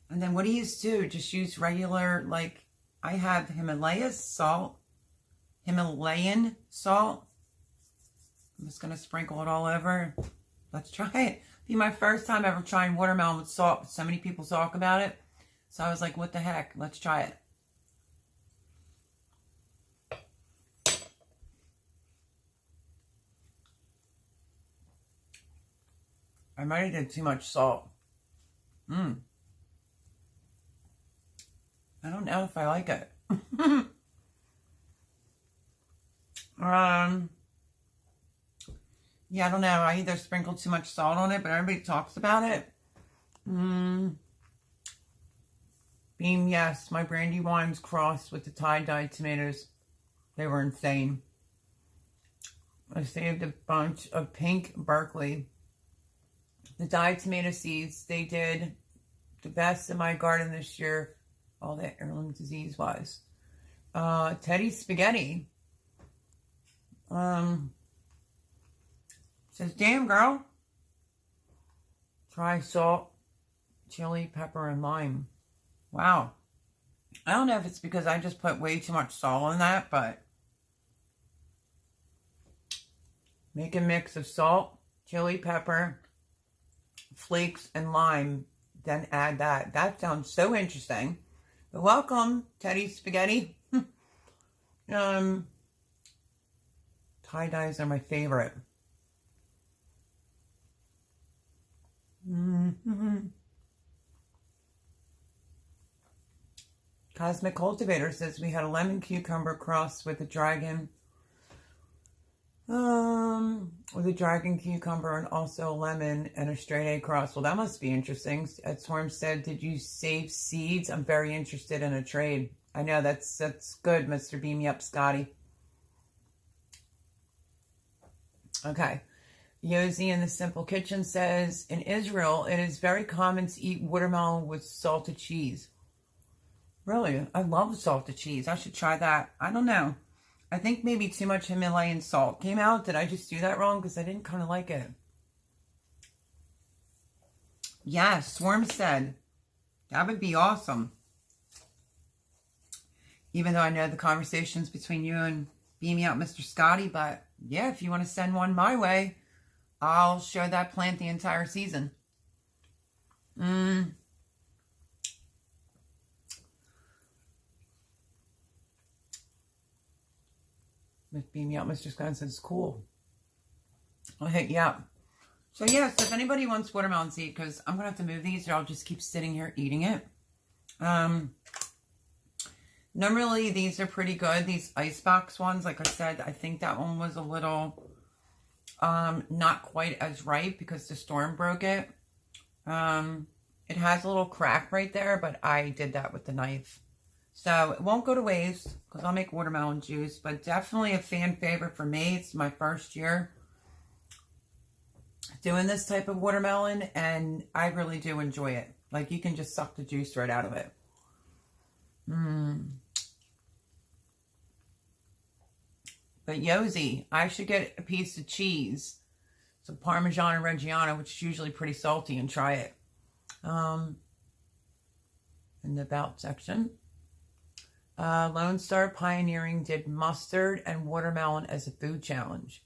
And then what do you do? Just use regular, like, I have Himalayan salt. I'm just going to sprinkle it all over. Let's try it. Be my first time ever trying watermelon with salt. But so many people talk about it. So I was like, what the heck? Let's try it. I might have did too much salt. I don't know if I like it. Yeah, I don't know. I either sprinkled too much salt on it, but everybody talks about it. Beam, yes. My brandy wines crossed with the tie-dye tomatoes. They were insane. I saved a bunch of pink Berkeley. The dyed tomato seeds, they did the best in my garden this year. All that heirloom disease wise. Teddy Spaghetti. Says, damn girl. Try salt, chili, pepper, and lime. Wow. I don't know if it's because I just put way too much salt in that, but make a mix of salt, chili, pepper, flakes, and lime. Then add that. That sounds so interesting. But welcome, Teddy Spaghetti. Tie-dyes are my favorite. Cosmic Cultivator says we had a lemon cucumber cross with a dragon. With a dragon cucumber and also a lemon and a straight A cross. Well, that must be interesting. As Homestead, did you save seeds? I'm very interested in a trade. I know that's good, Mr. Beam Me Up Scotty. Okay. Yosi in the Simple Kitchen says, in Israel, it is very common to eat watermelon with salted cheese. Really? I love salted cheese. I should try that. I don't know. I think maybe too much Himalayan salt came out. Did I just do that wrong? Because I didn't kind of like it. Yeah, Swarm said, that would be awesome. Even though I know the conversations between you and Beam Me Out Mr. Scotty. But yeah, if you want to send one my way, I'll show that plant the entire season. Beam Me Out Mr. Scotty says, cool. I'll hit you up. So yeah, so if anybody wants watermelon seed, because I'm going to have to move these or I'll just keep sitting here eating it. Normally these are pretty good. These icebox ones, like I said, I think that one was a little not quite as ripe because the storm broke it. It has a little crack right there, but I did that with the knife. So it won't go to waste because I'll make watermelon juice, but definitely a fan favorite for me. It's my first year doing this type of watermelon, and I really do enjoy it. Like, you can just suck the juice right out of it. But Yosi, I should get a piece of cheese, some Parmesan and Reggiano, which is usually pretty salty, and try it. In the about section. Lone Star Pioneering did mustard and watermelon as a food challenge.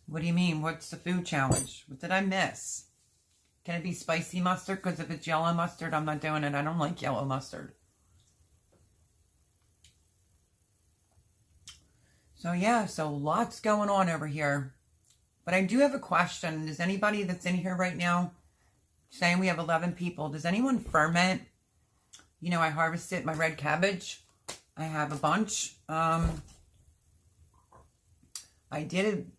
What do you mean? What's the food challenge? What did I miss? Can it be spicy mustard? Because if it's yellow mustard, I'm not doing it. I don't like yellow mustard. So yeah, so lots going on over here. But I do have a question. Does anybody that's in here right now, saying we have 11 people, does anyone ferment? You know, I harvested my red cabbage. I have a bunch. I didn't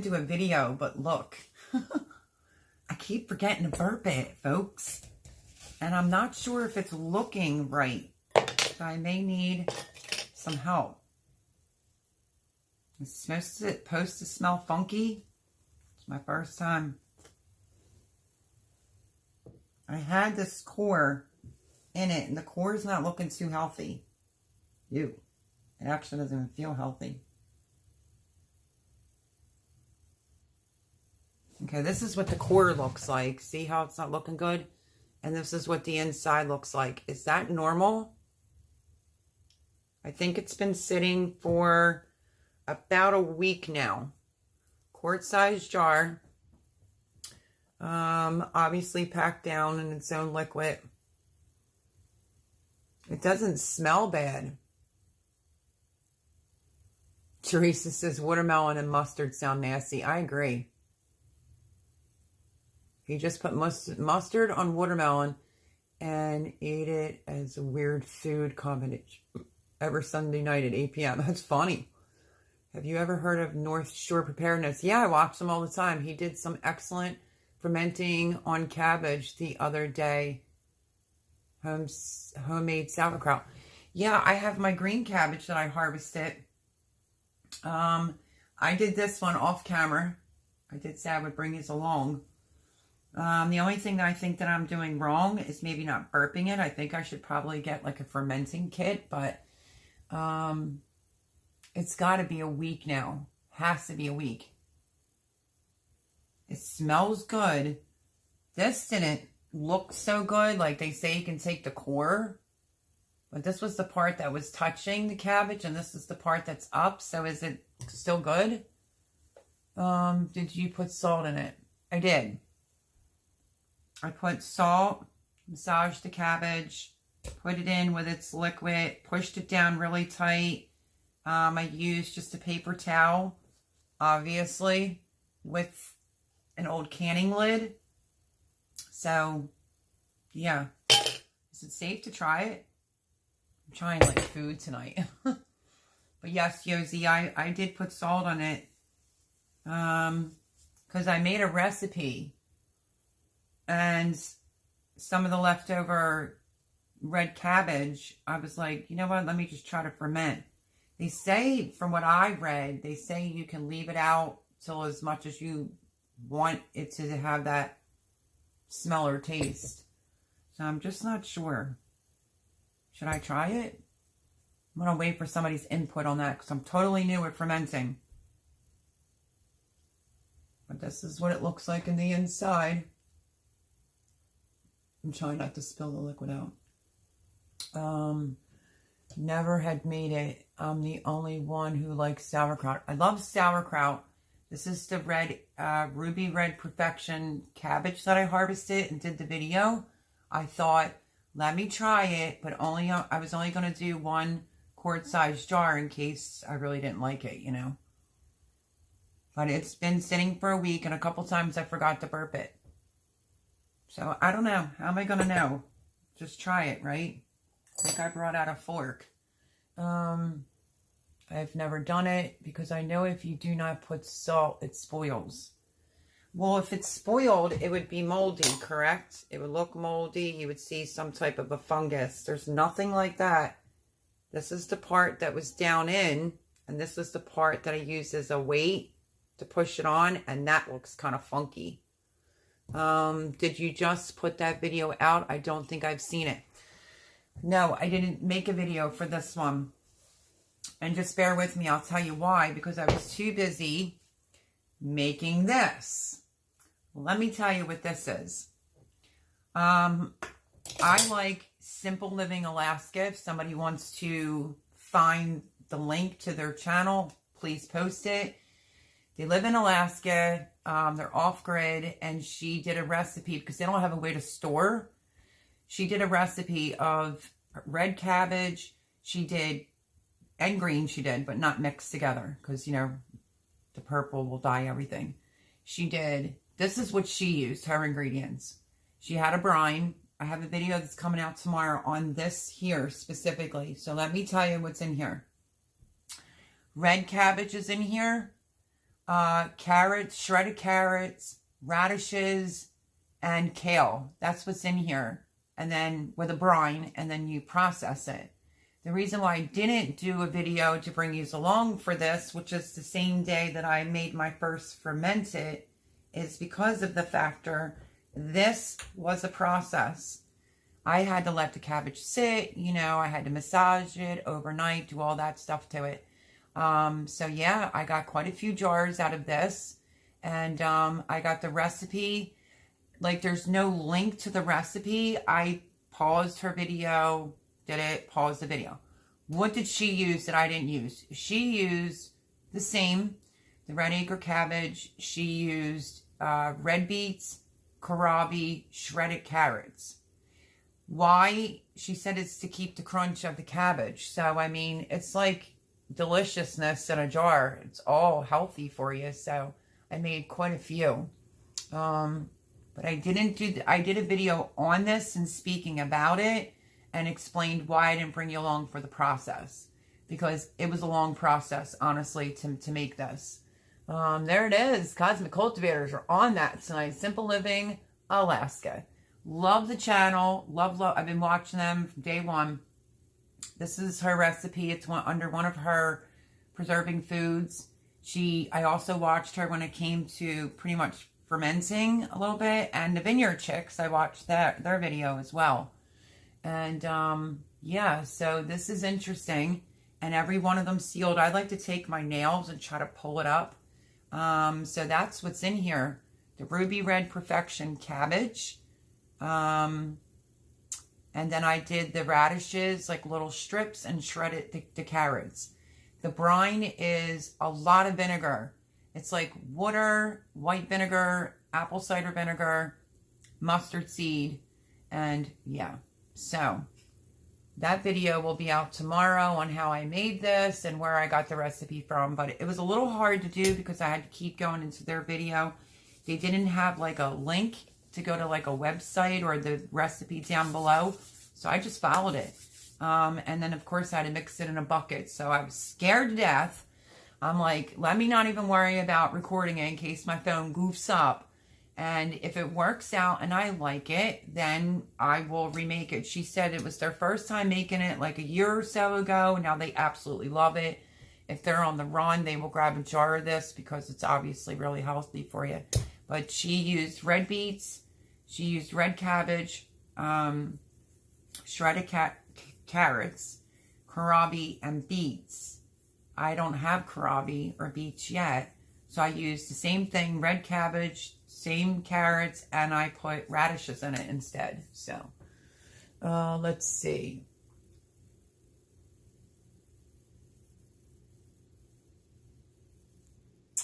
do a video, but look. I keep forgetting to burp it, folks. And I'm not sure if it's looking right. So I may need some help. It's supposed to smell funky. It's my first time. I had this core in it, and the core is not looking too healthy. Ew. It actually doesn't even feel healthy. Okay, this is what the core looks like. See how it's not looking good? And this is what the inside looks like. Is that normal? I think it's been sitting for about a week now. Quart-sized jar. Obviously packed down in its own liquid. It doesn't smell bad. Teresa says watermelon and mustard sound nasty. I agree. He just put mustard on watermelon and ate it as a weird food combination every Sunday night at 8 p.m. That's funny. Have you ever heard of North Shore Preparedness? Yeah, I watch them all the time. He did some excellent fermenting on cabbage the other day. Homemade sauerkraut. Yeah, I have my green cabbage that I harvested. I did this one off camera. I did say I would bring these along. The only thing that I think that I'm doing wrong is maybe not burping it. I think I should probably get like a fermenting kit, but it's got to be a week now. Has to be a week. It smells good. This didn't look so good. Like they say you can take the core, but this was the part that was touching the cabbage, and this is the part that's up. So is it still good? Did you put salt in it? I did. I put salt, massaged the cabbage, put it in with its liquid, pushed it down really tight. I used just a paper towel, obviously, with an old canning lid. So, yeah. Is it safe to try it? I'm trying like food tonight. But yes, Yosi, I did put salt on it. Because I made a recipe. And some of the leftover red cabbage, I was like, you know what? Let me just try to ferment. They say, from what I read, they say you can leave it out till as much as you want it to have that smell or taste. So I'm just not sure. Should I try it? I'm going to wait for somebody's input on that because I'm totally new at fermenting. But this is what it looks like in the inside. I'm trying not to spill the liquid out. Never had made it. I'm the only one who likes sauerkraut. I love sauerkraut. This is the red, Ruby Red Perfection cabbage that I harvested and did the video. I thought, let me try it, but I was only going to do 1 quart-sized jar in case I really didn't like it, you know. But it's been sitting for a week, and a couple times I forgot to burp it. So, I don't know. How am I going to know? Just try it, right? I think I brought out a fork. I've never done it because I know if you do not put salt, it spoils. Well, if it's spoiled, it would be moldy, correct? It would look moldy. You would see some type of a fungus. There's nothing like that. This is the part that was down in, and this is the part that I used as a weight to push it on, and that looks kind of funky. Did you just put that video out? I don't think I've seen it. No, I didn't make a video for this one. And just bear with me, I'll tell you why. Because I was too busy making this. Let me tell you what this is. I like Simple Living Alaska. If somebody wants to find the link to their channel, please post it. They live in Alaska. They're off-grid. And she did a recipe because they don't have a way to store. She did a recipe of red cabbage. She did, and green she did, but not mixed together. Because, you know, the purple will dye everything. She did, this is what she used, her ingredients. She had a brine. I have a video that's coming out tomorrow on this here specifically. So let me tell you what's in here. Red cabbage is in here. Carrots, shredded carrots, radishes, and kale. That's what's in here. And then with a brine, and then you process it. The reason why I didn't do a video to bring you along for this, which is the same day that I made my first fermented, is because of the factor this was a process. I had to let the cabbage sit, you know, I had to massage it overnight, do all that stuff to it. So yeah, I got quite a few jars out of this, and I got the recipe. Like, there's no link to the recipe. I paused her video, did it, paused the video. What did she use that I didn't use? She used the same, the red acre cabbage. She used red beets, kohlrabi, shredded carrots. Why? She said it's to keep the crunch of the cabbage. So, I mean, it's like deliciousness in a jar. It's all healthy for you. So, I made quite a few. But I didn't do, I did a video on this and speaking about it and explained why I didn't bring you along for the process. Because it was a long process, honestly, to make this. There it is. Cosmic Cultivators are on that tonight. Simple Living, Alaska. Love the channel. Love. I've been watching them from day one. This is her recipe. It's under one of her preserving foods. I also watched her when it came to pretty much fermenting a little bit. And the Vineyard Chicks, I watched their video as well. And yeah, so this is interesting. And every one of them sealed. I like to take my nails and try to pull it up. So that's what's in here. The Ruby Red Perfection cabbage. And then I did the radishes, like little strips, and shredded the carrots. The brine is a lot of vinegar. It's like water, white vinegar, apple cider vinegar, mustard seed, and yeah. So that video will be out tomorrow on how I made this and where I got the recipe from. But it was a little hard to do because I had to keep going into their video. They didn't have like a link to go to like a website or the recipe down below. So I just followed it. And then of course I had to mix it in a bucket. So I was scared to death. I'm like, let me not even worry about recording it in case my phone goofs up. And if it works out and I like it, then I will remake it. She said it was their first time making it like a year or so ago. Now they absolutely love it. If they're on the run, they will grab a jar of this because it's obviously really healthy for you. But she used red beets. She used red cabbage, shredded carrots, kohlrabi, and beets. I don't have kohlrabi or beets yet. So I used the same thing, red cabbage, same carrots, and I put radishes in it instead. So, let's see.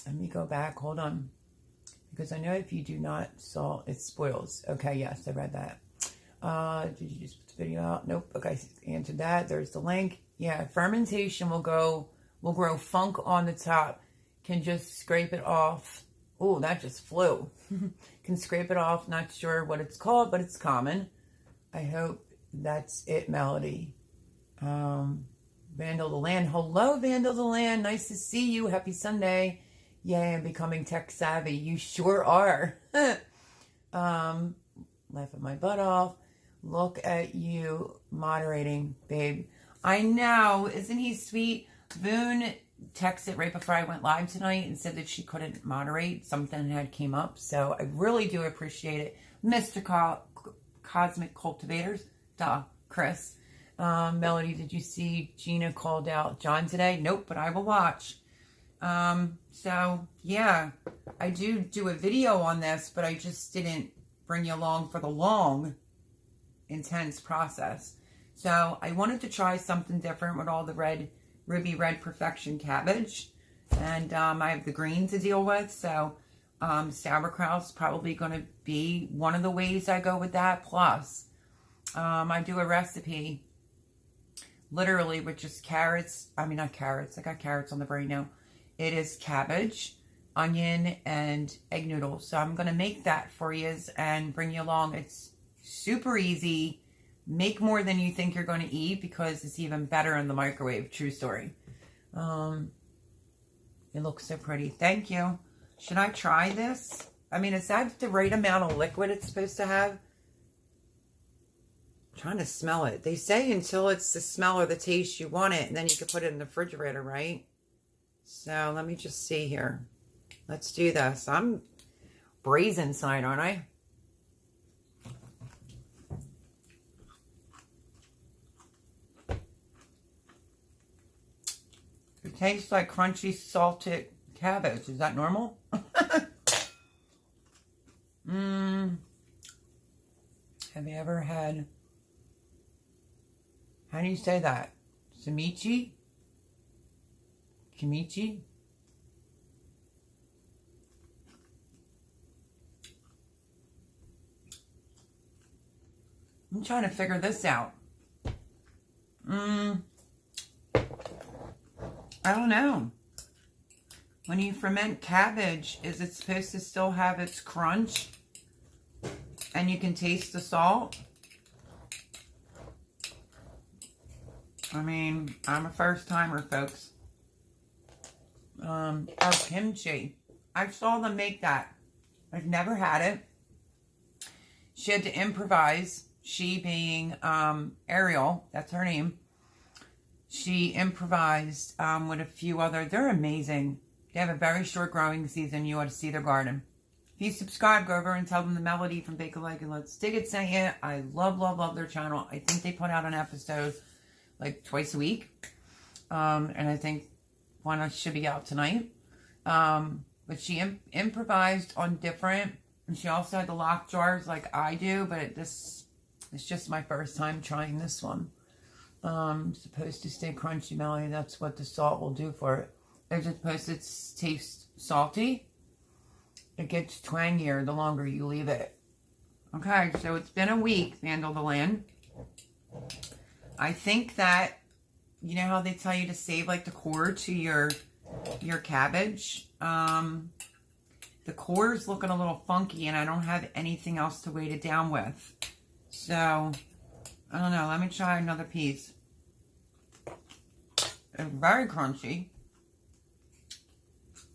Let me go back. Hold on. Because I know if you do not salt, it spoils. Okay, yes, I read that. Did you just put the video out? Nope. Okay, answered that. There's the link. Yeah, fermentation will grow funk on the top. Can just scrape it off. Oh, that just flew. Can scrape it off. Not sure what it's called, but it's common. I hope that's it, Melody. Vandal the Land. Hello, Vandal the Land. Nice to see you. Happy Sunday. Yay, I'm becoming tech savvy. You sure are. Laugh at my butt off. Look at you moderating, babe. I know. Isn't he sweet? Boone texted right before I went live tonight and said that she couldn't moderate. Something had came up. So I really do appreciate it. Mr. Cosmic Cultivators. Duh, Chris. Melody, did you see Gina called out John today? Nope, but I will watch. So yeah, I do a video on this, but I just didn't bring you along for the long, intense process. So I wanted to try something different with all the Ruby Red Perfection cabbage. And I have the green to deal with. So sauerkraut's probably going to be one of the ways I go with that. Plus, I do a recipe literally with just carrots. I mean, not carrots. I got carrots on the brain now. It is cabbage, onion, and egg noodles. So I'm going to make that for you and bring you along. It's super easy. Make more than you think you're going to eat because it's even better in the microwave. True story. It looks so pretty. Thank you. Should I try this? I mean, is that the right amount of liquid it's supposed to have? I'm trying to smell it. They say until it's the smell or the taste you want it, and then you can put it in the refrigerator, right? So let me just see here. Let's do this. I'm brazen tonight, aren't I? It tastes like crunchy, salted cabbage. Is that normal? Have you ever had... How do you say that? Simichi. Kimichi. I'm trying to figure this out. I don't know. When you ferment cabbage, is it supposed to still have its crunch? And you can taste the salt? I mean, I'm a first timer, folks. Oh, kimchi. I saw them make that. I've never had it. She had to improvise. She being Ariel, that's her name. She improvised with a few other. They're amazing. They have a very short growing season. You ought to see their garden. If you subscribe, go over and tell them the Melody from Bake a Like and Let's Dig It sent you. I love, love, love their channel. I think they put out an episode like twice a week. And I think one should be out tonight. But she improvised on different. And she also had the lock jars like I do. But it's just my first time trying this one. Supposed to stay crunchy, Melody. That's what the salt will do for it. It's supposed to taste salty. It gets twangier the longer you leave it. Okay, so it's been a week, Vandal the Land. I think that, you know how they tell you to save like the core to your cabbage? The core is looking a little funky and I don't have anything else to weight it down with. So, I don't know. Let me try another piece. It's very crunchy.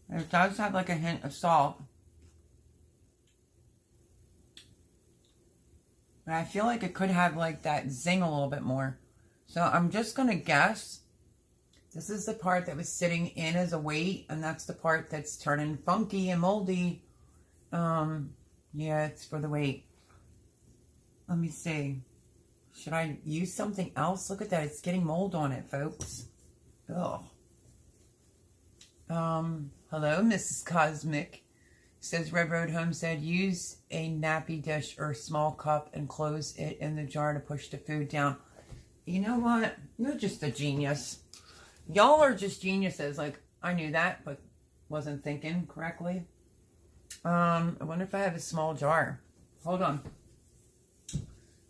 It does have like a hint of salt. But I feel like it could have like that zing a little bit more. So I'm just going to guess. This is the part that was sitting in as a weight. And that's the part that's turning funky and moldy. Yeah, it's for the weight. Let me see. Should I use something else? Look at that. It's getting mold on it, folks. Ugh. Hello, Mrs. Cosmic. Says Red Road Homestead, use a nappy dish or small cup and close it in the jar to push the food down. You know what? You're just a genius. Y'all are just geniuses. Like, I knew that, but wasn't thinking correctly. I wonder if I have a small jar. Hold on.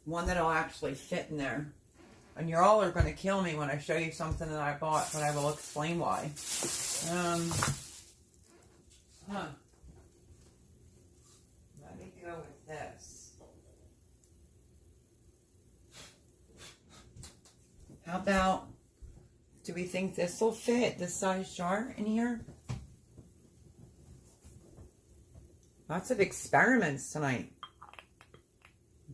One that'll actually fit in there. And you all are going to kill me when I show you something that I bought, but I will explain why. Let me go with this. How about, do we think this will fit, this size jar in here? Lots of experiments tonight.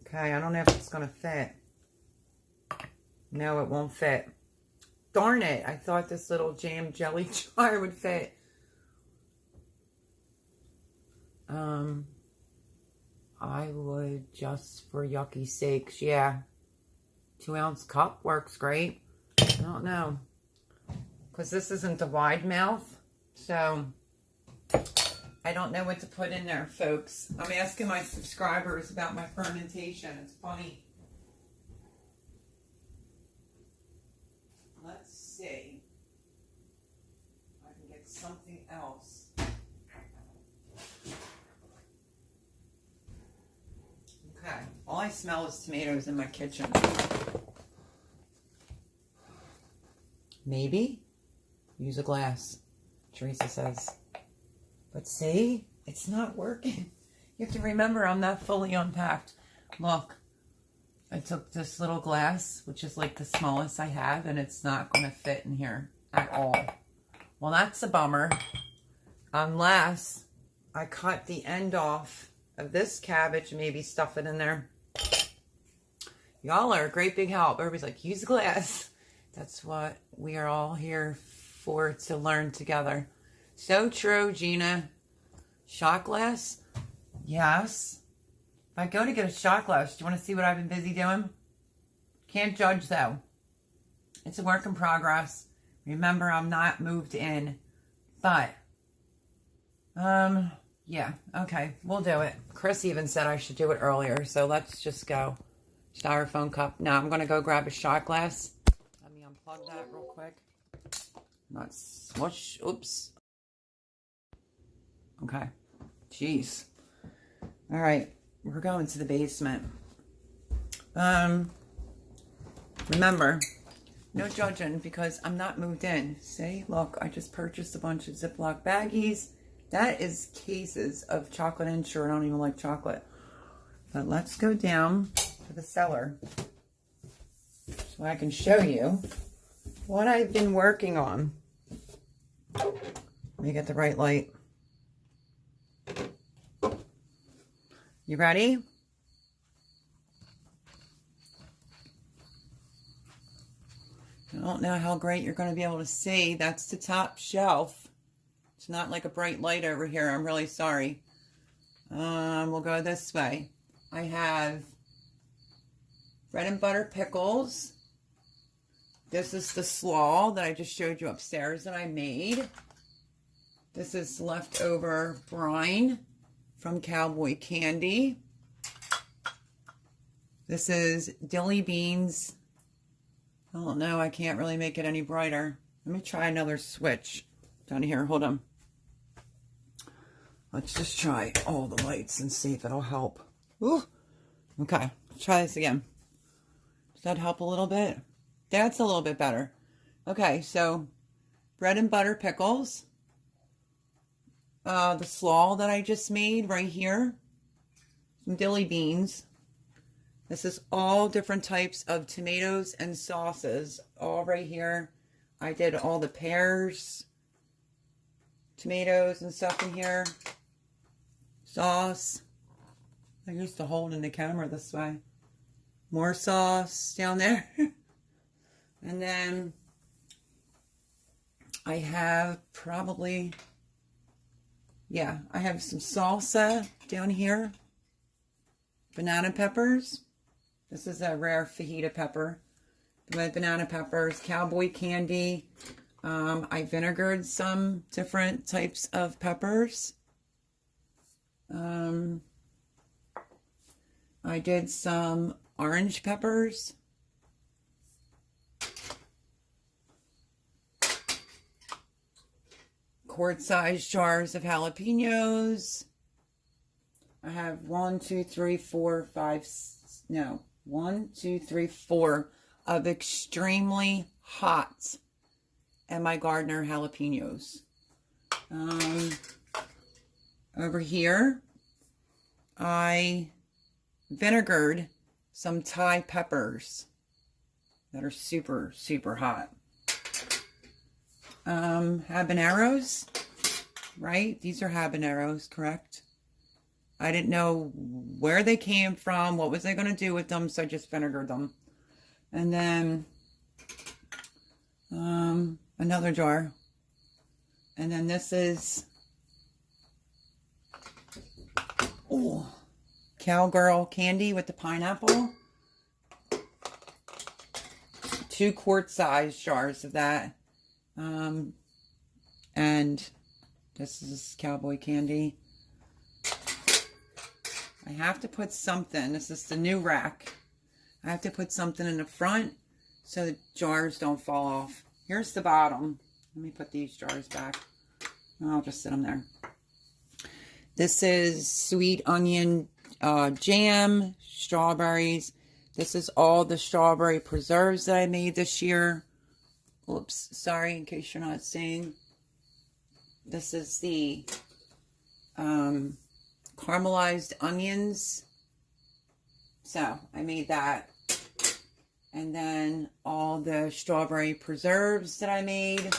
Okay, I don't know if it's going to fit. No, it won't fit. Darn it. I thought this little jam jelly jar would fit. I would just for yucky sakes. Yeah. 2-ounce cup works great. I don't know. Because this isn't the wide mouth. So, I don't know what to put in there, folks. I'm asking my subscribers about my fermentation. It's funny. Let's see if I can get something else. Okay. All I smell is tomatoes in my kitchen. Maybe use a glass, Teresa says. But see, it's not working. You have to remember I'm not fully unpacked. Look, I took this little glass, which is like the smallest I have, and it's not going to fit in here at all. Well, that's a bummer. Unless I cut the end off of this cabbage, maybe stuff it in there. Y'all are a great big help. Everybody's like, use a glass. That's what we are all here for, to learn together. So true, Gina. Shot glass? Yes. If I go to get a shot glass, do you want to see what I've been busy doing? Can't judge, though. It's a work in progress. Remember, I'm not moved in. But, yeah. Okay, we'll do it. Chris even said I should do it earlier, so let's just go. Styrofoam cup. Now I'm going to go grab a shot glass. Let me unplug unplug that real quick. Not smush. Oops. Okay. Jeez. All right. We're going to the basement. Remember, no judging because I'm not moved in. See, look, I just purchased a bunch of Ziploc baggies. That is cases of chocolate ensure. I don't even like chocolate. But let's go down to the cellar so I can show you what I've been working on. Let me get the right light. You ready? I don't know how great you're going to be able to see. That's the top shelf. It's not like a bright light over here. I'm really sorry. We'll go this way. I have bread and butter pickles. This is the slaw that I just showed you upstairs that I made. This is leftover brine from Cowboy Candy. This is dilly beans. I don't know. I can't really make it any brighter. Let me try another switch down here. Hold on. Let's just try all the lights and see if it'll help. Ooh. Okay. Let's try this again. Does that help a little bit? That's a little bit better. Okay. So bread and butter pickles. The slaw that I just made right here. Some dilly beans. This is all different types of tomatoes and sauces, all right here. I did all the pears, tomatoes and stuff in here. Sauce. I used to hold in the camera this way. More sauce down there. And then I have probably, yeah, I have some salsa down here. Banana peppers. This is a rare fajita pepper with banana peppers, Cowboy Candy. I vinegared some different types of peppers. I did some orange peppers. Quart-sized jars of jalapenos. I have 1, 2, 3, 4, 5, no. 1, 2, 3, 4 of extremely hot and my Gardener jalapenos. Over here, I vinegared some Thai peppers that are super, super hot. Habaneros, right? These are habaneros, correct? I didn't know where they came from, what was I going to do with them, so I just vinegared them. And then another jar. And then this is Cowgirl Candy with the pineapple. 2 quart-sized jars of that. And this is Cowboy Candy. I have to put something. This is the new rack. I have to put something in the front so the jars don't fall off. Here's the bottom. Let me put these jars back. I'll just sit them there. This is sweet onion jam, strawberries. This is all the strawberry preserves that I made this year. Oops, sorry, in case you're not seeing. This is the caramelized onions. So I made that. And then all the strawberry preserves that I made.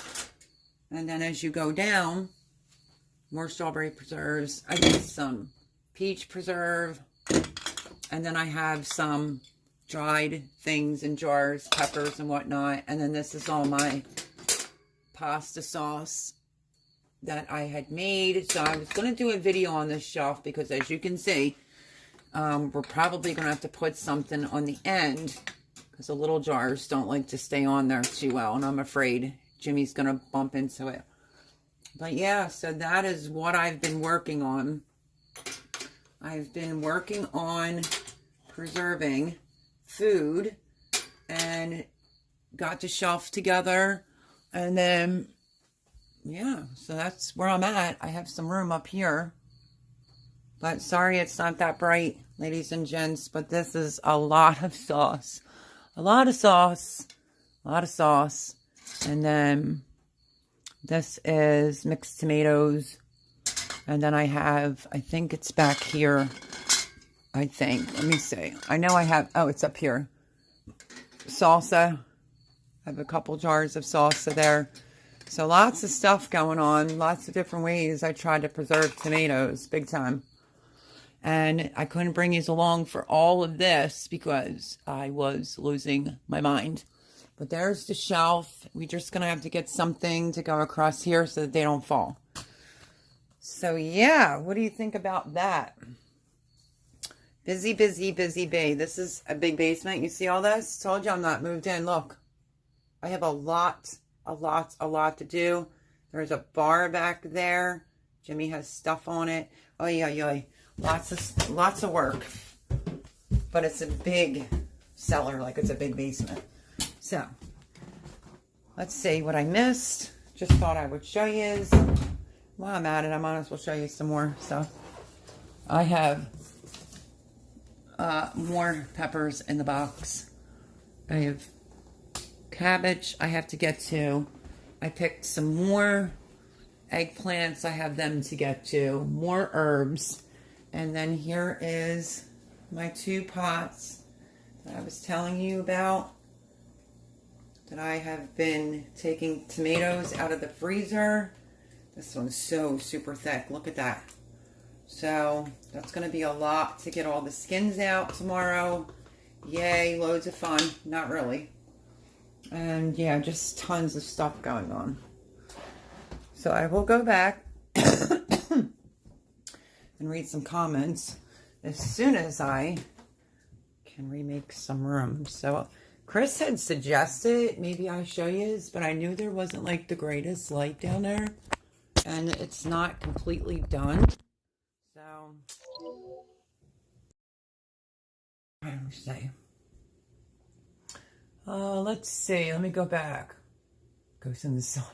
And then as you go down, more strawberry preserves. I did some peach preserve. And then I have some dried things in jars, peppers and whatnot. And then this is all my pasta sauce that I had made. So I was going to do a video on this shelf because as you can see, we're probably going to have to put something on the end because the little jars don't like to stay on there too well. And I'm afraid Jimmy's going to bump into it. But yeah, so that is what I've been working on. I've been working on preserving food and got the shelf together. And then, yeah, so that's where I'm at. I have some room up here. But sorry it's not that bright, ladies and gents. But this is a lot of sauce. A lot of sauce. A lot of sauce. And then this is mixed tomatoes. And then I have, I think it's back here. I think. Let me see. I know I have, oh, it's up here. Salsa. I have a couple jars of salsa there. So lots of stuff going on. Lots of different ways I tried to preserve tomatoes. Big time. And I couldn't bring you along for all of this because I was losing my mind. But there's the shelf. We're just going to have to get something to go across here so that they don't fall. So yeah, what do you think about that? Busy, busy, busy bee. This is a big basement. You see all this? Told you I'm not moved in. Look, I have a lot to do. There's a bar back there. Jimmy has stuff on it. Oh yeah. Lots of work, but it's a big cellar, like it's a big basement. So let's see what I missed. Just thought I would show you. While I'm at it, I might as well show you some more stuff. I have more peppers in the box. I have cabbage I have to get to. I picked some more eggplants. I have them to get to. More herbs. And then here is my 2 pots that I was telling you about. That I have been taking tomatoes out of the freezer. This one's so super thick. Look at that. So that's going to be a lot to get all the skins out tomorrow. Yay, loads of fun. Not really. And yeah, just tons of stuff going on. So I will go back and read some comments as soon as I can remake some room. So Chris had suggested maybe I show you, but I knew there wasn't like the greatest light down there, and it's not completely done. So I don't say. Let's see. Let me go back. Goes in the sun.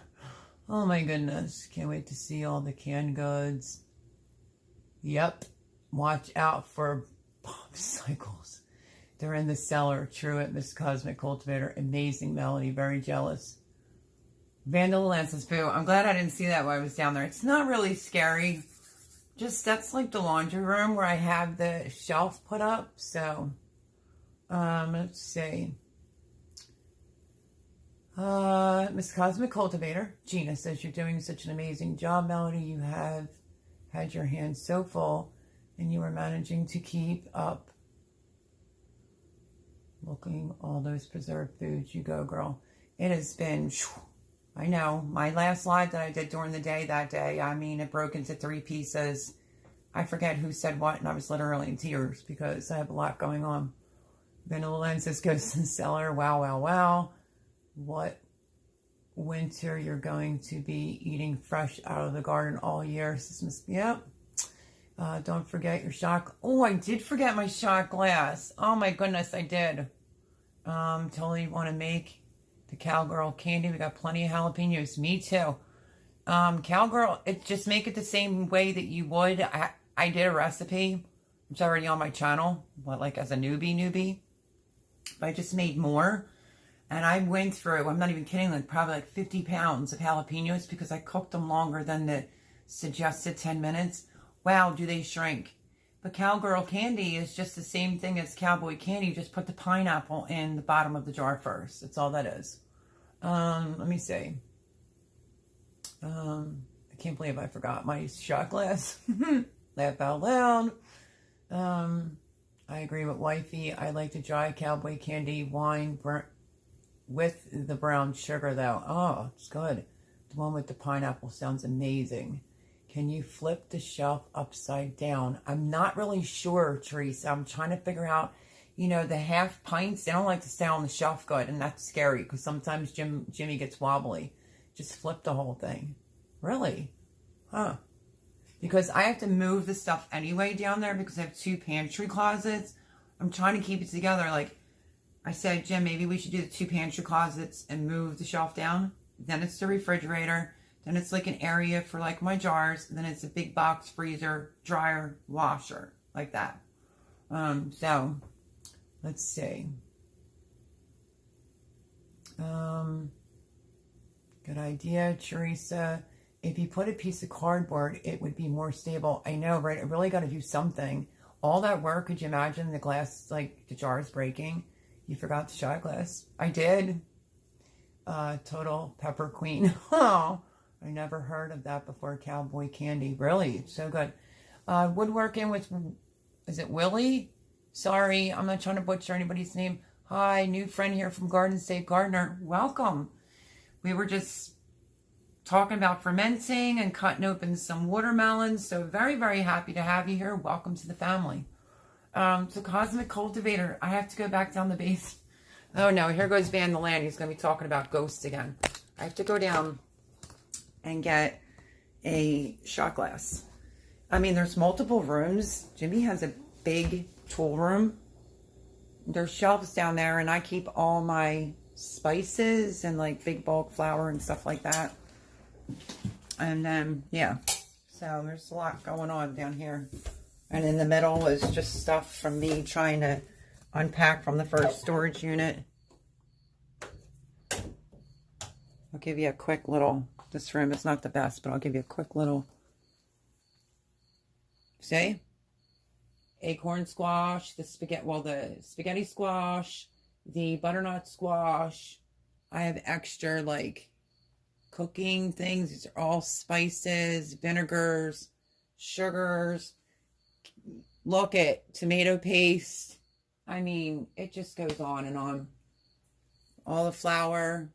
Oh my goodness! Can't wait to see all the canned goods. Yep. Watch out for popsicles. They're in the cellar. Truett, Miss Cosmic Cultivator. Amazing Melody. Very jealous. Vandal Lances Boo. I'm glad I didn't see that while I was down there. It's not really scary. Just that's like the laundry room where I have the shelf put up. So, let's see. Miss Cosmic Cultivator. Gina says you're doing such an amazing job, Melody. You have had your hands so full and you are managing to keep up. Looking all those preserved foods. You go, girl. It has been, I know, my last live that I did during the day that day, I mean, it broke into 3 pieces. I forget who said what, and I was literally in tears because I have a lot going on. Vanilla Lenses goes to the cellar. Wow. What winter you're going to be eating fresh out of the garden all year. Yep. Don't forget your shot. Oh, I did forget my shot glass. Oh my goodness, I did. Totally want to make the cowgirl candy. We got plenty of jalapenos. Me too. Cowgirl, just make it the same way that you would. I did a recipe. It's already on my channel. Like as a newbie. But I just made more. And I went through, I'm not even kidding, like probably like 50 pounds of jalapenos because I cooked them longer than the suggested 10 minutes. Wow, do they shrink. But cowgirl candy is just the same thing as cowboy candy. You just put the pineapple in the bottom of the jar first. That's all that is. Let me see. I can't believe I forgot my shot glass. Laugh out loud. I agree with wifey. I like the dry cowboy candy wine with the brown sugar though. Oh, it's good. The one with the pineapple sounds amazing. Can you flip the shelf upside down? I'm not really sure, Teresa. I'm trying to figure out, you know, the half pints. They don't like to stay on the shelf good, and that's scary because sometimes Jimmy gets wobbly. Just flip the whole thing. Really? Huh. Because I have to move the stuff anyway down there because I have 2 pantry closets. I'm trying to keep it together. Like, I said, Jim, maybe we should do the 2 pantry closets and move the shelf down. Then it's the refrigerator. Then it's like an area for like my jars. Then it's a big box freezer, dryer, washer, like that. So let's see. Good idea, Teresa. If you put a piece of cardboard, it would be more stable. I know, right? I really got to do something. All that work, could you imagine the glass, like the jars breaking? You forgot the shot glass. I did. Total Pepper Queen. Oh, I never heard of that before. Cowboy candy. Really? It's so good. Woodworking with, is it Willie? Sorry, I'm not trying to butcher anybody's name. Hi, new friend here from Garden State Gardener. Welcome. We were just talking about fermenting and cutting open some watermelons. So very, very happy to have you here. Welcome to the family. So Cosmic Cultivator, I have to go back down the base. Oh no, here goes Van the Land. He's going to be talking about ghosts again. I have to go down and get a shot glass. I mean, there's multiple rooms. Jimmy has a big tool room. There's shelves down there, and I keep all my spices and like big bulk flour and stuff like that. And then, yeah. So there's a lot going on down here. And in the middle is just stuff from me trying to unpack from the first storage unit. I'll give you a quick little, this room is not the best, but I'll give you a quick little, see? Acorn squash, the spaghetti squash, the butternut squash. I have extra like cooking things. These are all spices, vinegars, sugars. Look at tomato paste. I mean, it just goes on and on. All the flour,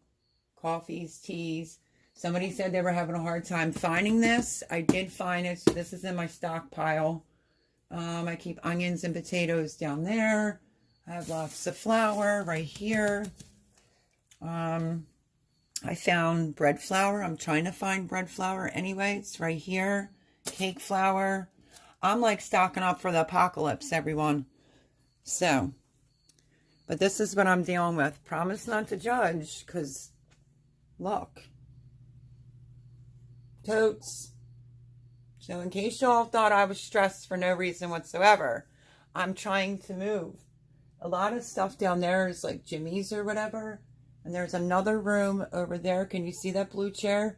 coffees, teas. Somebody said they were having a hard time finding this. I did find it. So this is in my stockpile. I keep onions and potatoes down there. I have lots of flour right here. I found bread flour. I'm trying to find bread flour anyway. It's right here. Cake flour. I'm like stocking up for the apocalypse, everyone. So, but this is what I'm dealing with. Promise not to judge, because look. Totes. So in case y'all thought I was stressed for no reason whatsoever, I'm trying to move. A lot of stuff down there is like Jimmy's or whatever. And there's another room over there. Can you see that blue chair?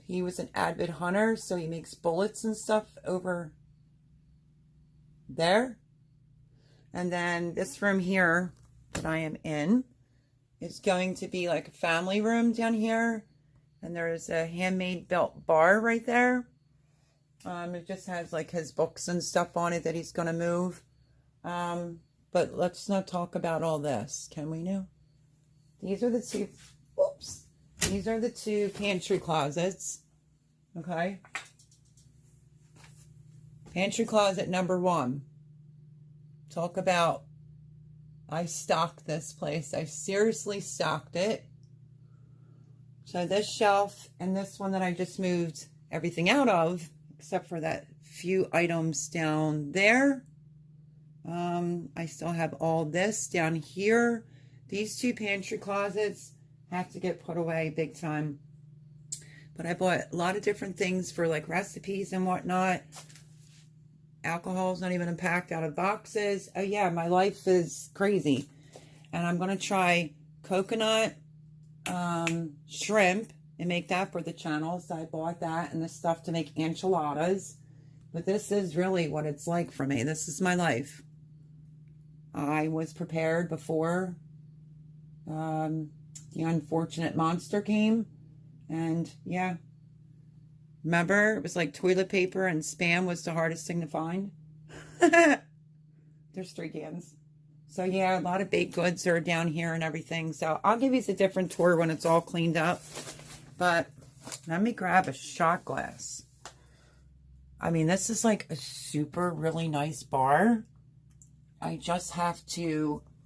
He was an avid hunter, so he makes bullets and stuff over there. And then this room here that I am in is going to be like a family room down here. And there's a handmade built bar right there. It just has like his books and stuff on it that he's going to move. But let's not talk about all this, can we now? These are the two, oops. These are the 2 pantry closets, okay? Pantry closet number 1. Talk about, I stocked this place. I seriously stocked it. So this shelf and this one that I just moved everything out of, except for that few items down there. I still have all this down here. These 2 pantry closets have to get put away big time. But I bought a lot of different things for like recipes and whatnot. Alcohol's not even packed out of boxes. Oh yeah, my life is crazy. And I'm going to try coconut shrimp and make that for the channel. So I bought that and the stuff to make enchiladas. But this is really what it's like for me. This is my life. I was prepared before the unfortunate monster came. And yeah, remember, it was like toilet paper and Spam was the hardest thing to find. There's 3 cans. So yeah, a lot of baked goods are down here and everything. So I'll give you a different tour when it's all cleaned up. But let me grab a shot glass. I mean, this is like a super really nice bar. I just have to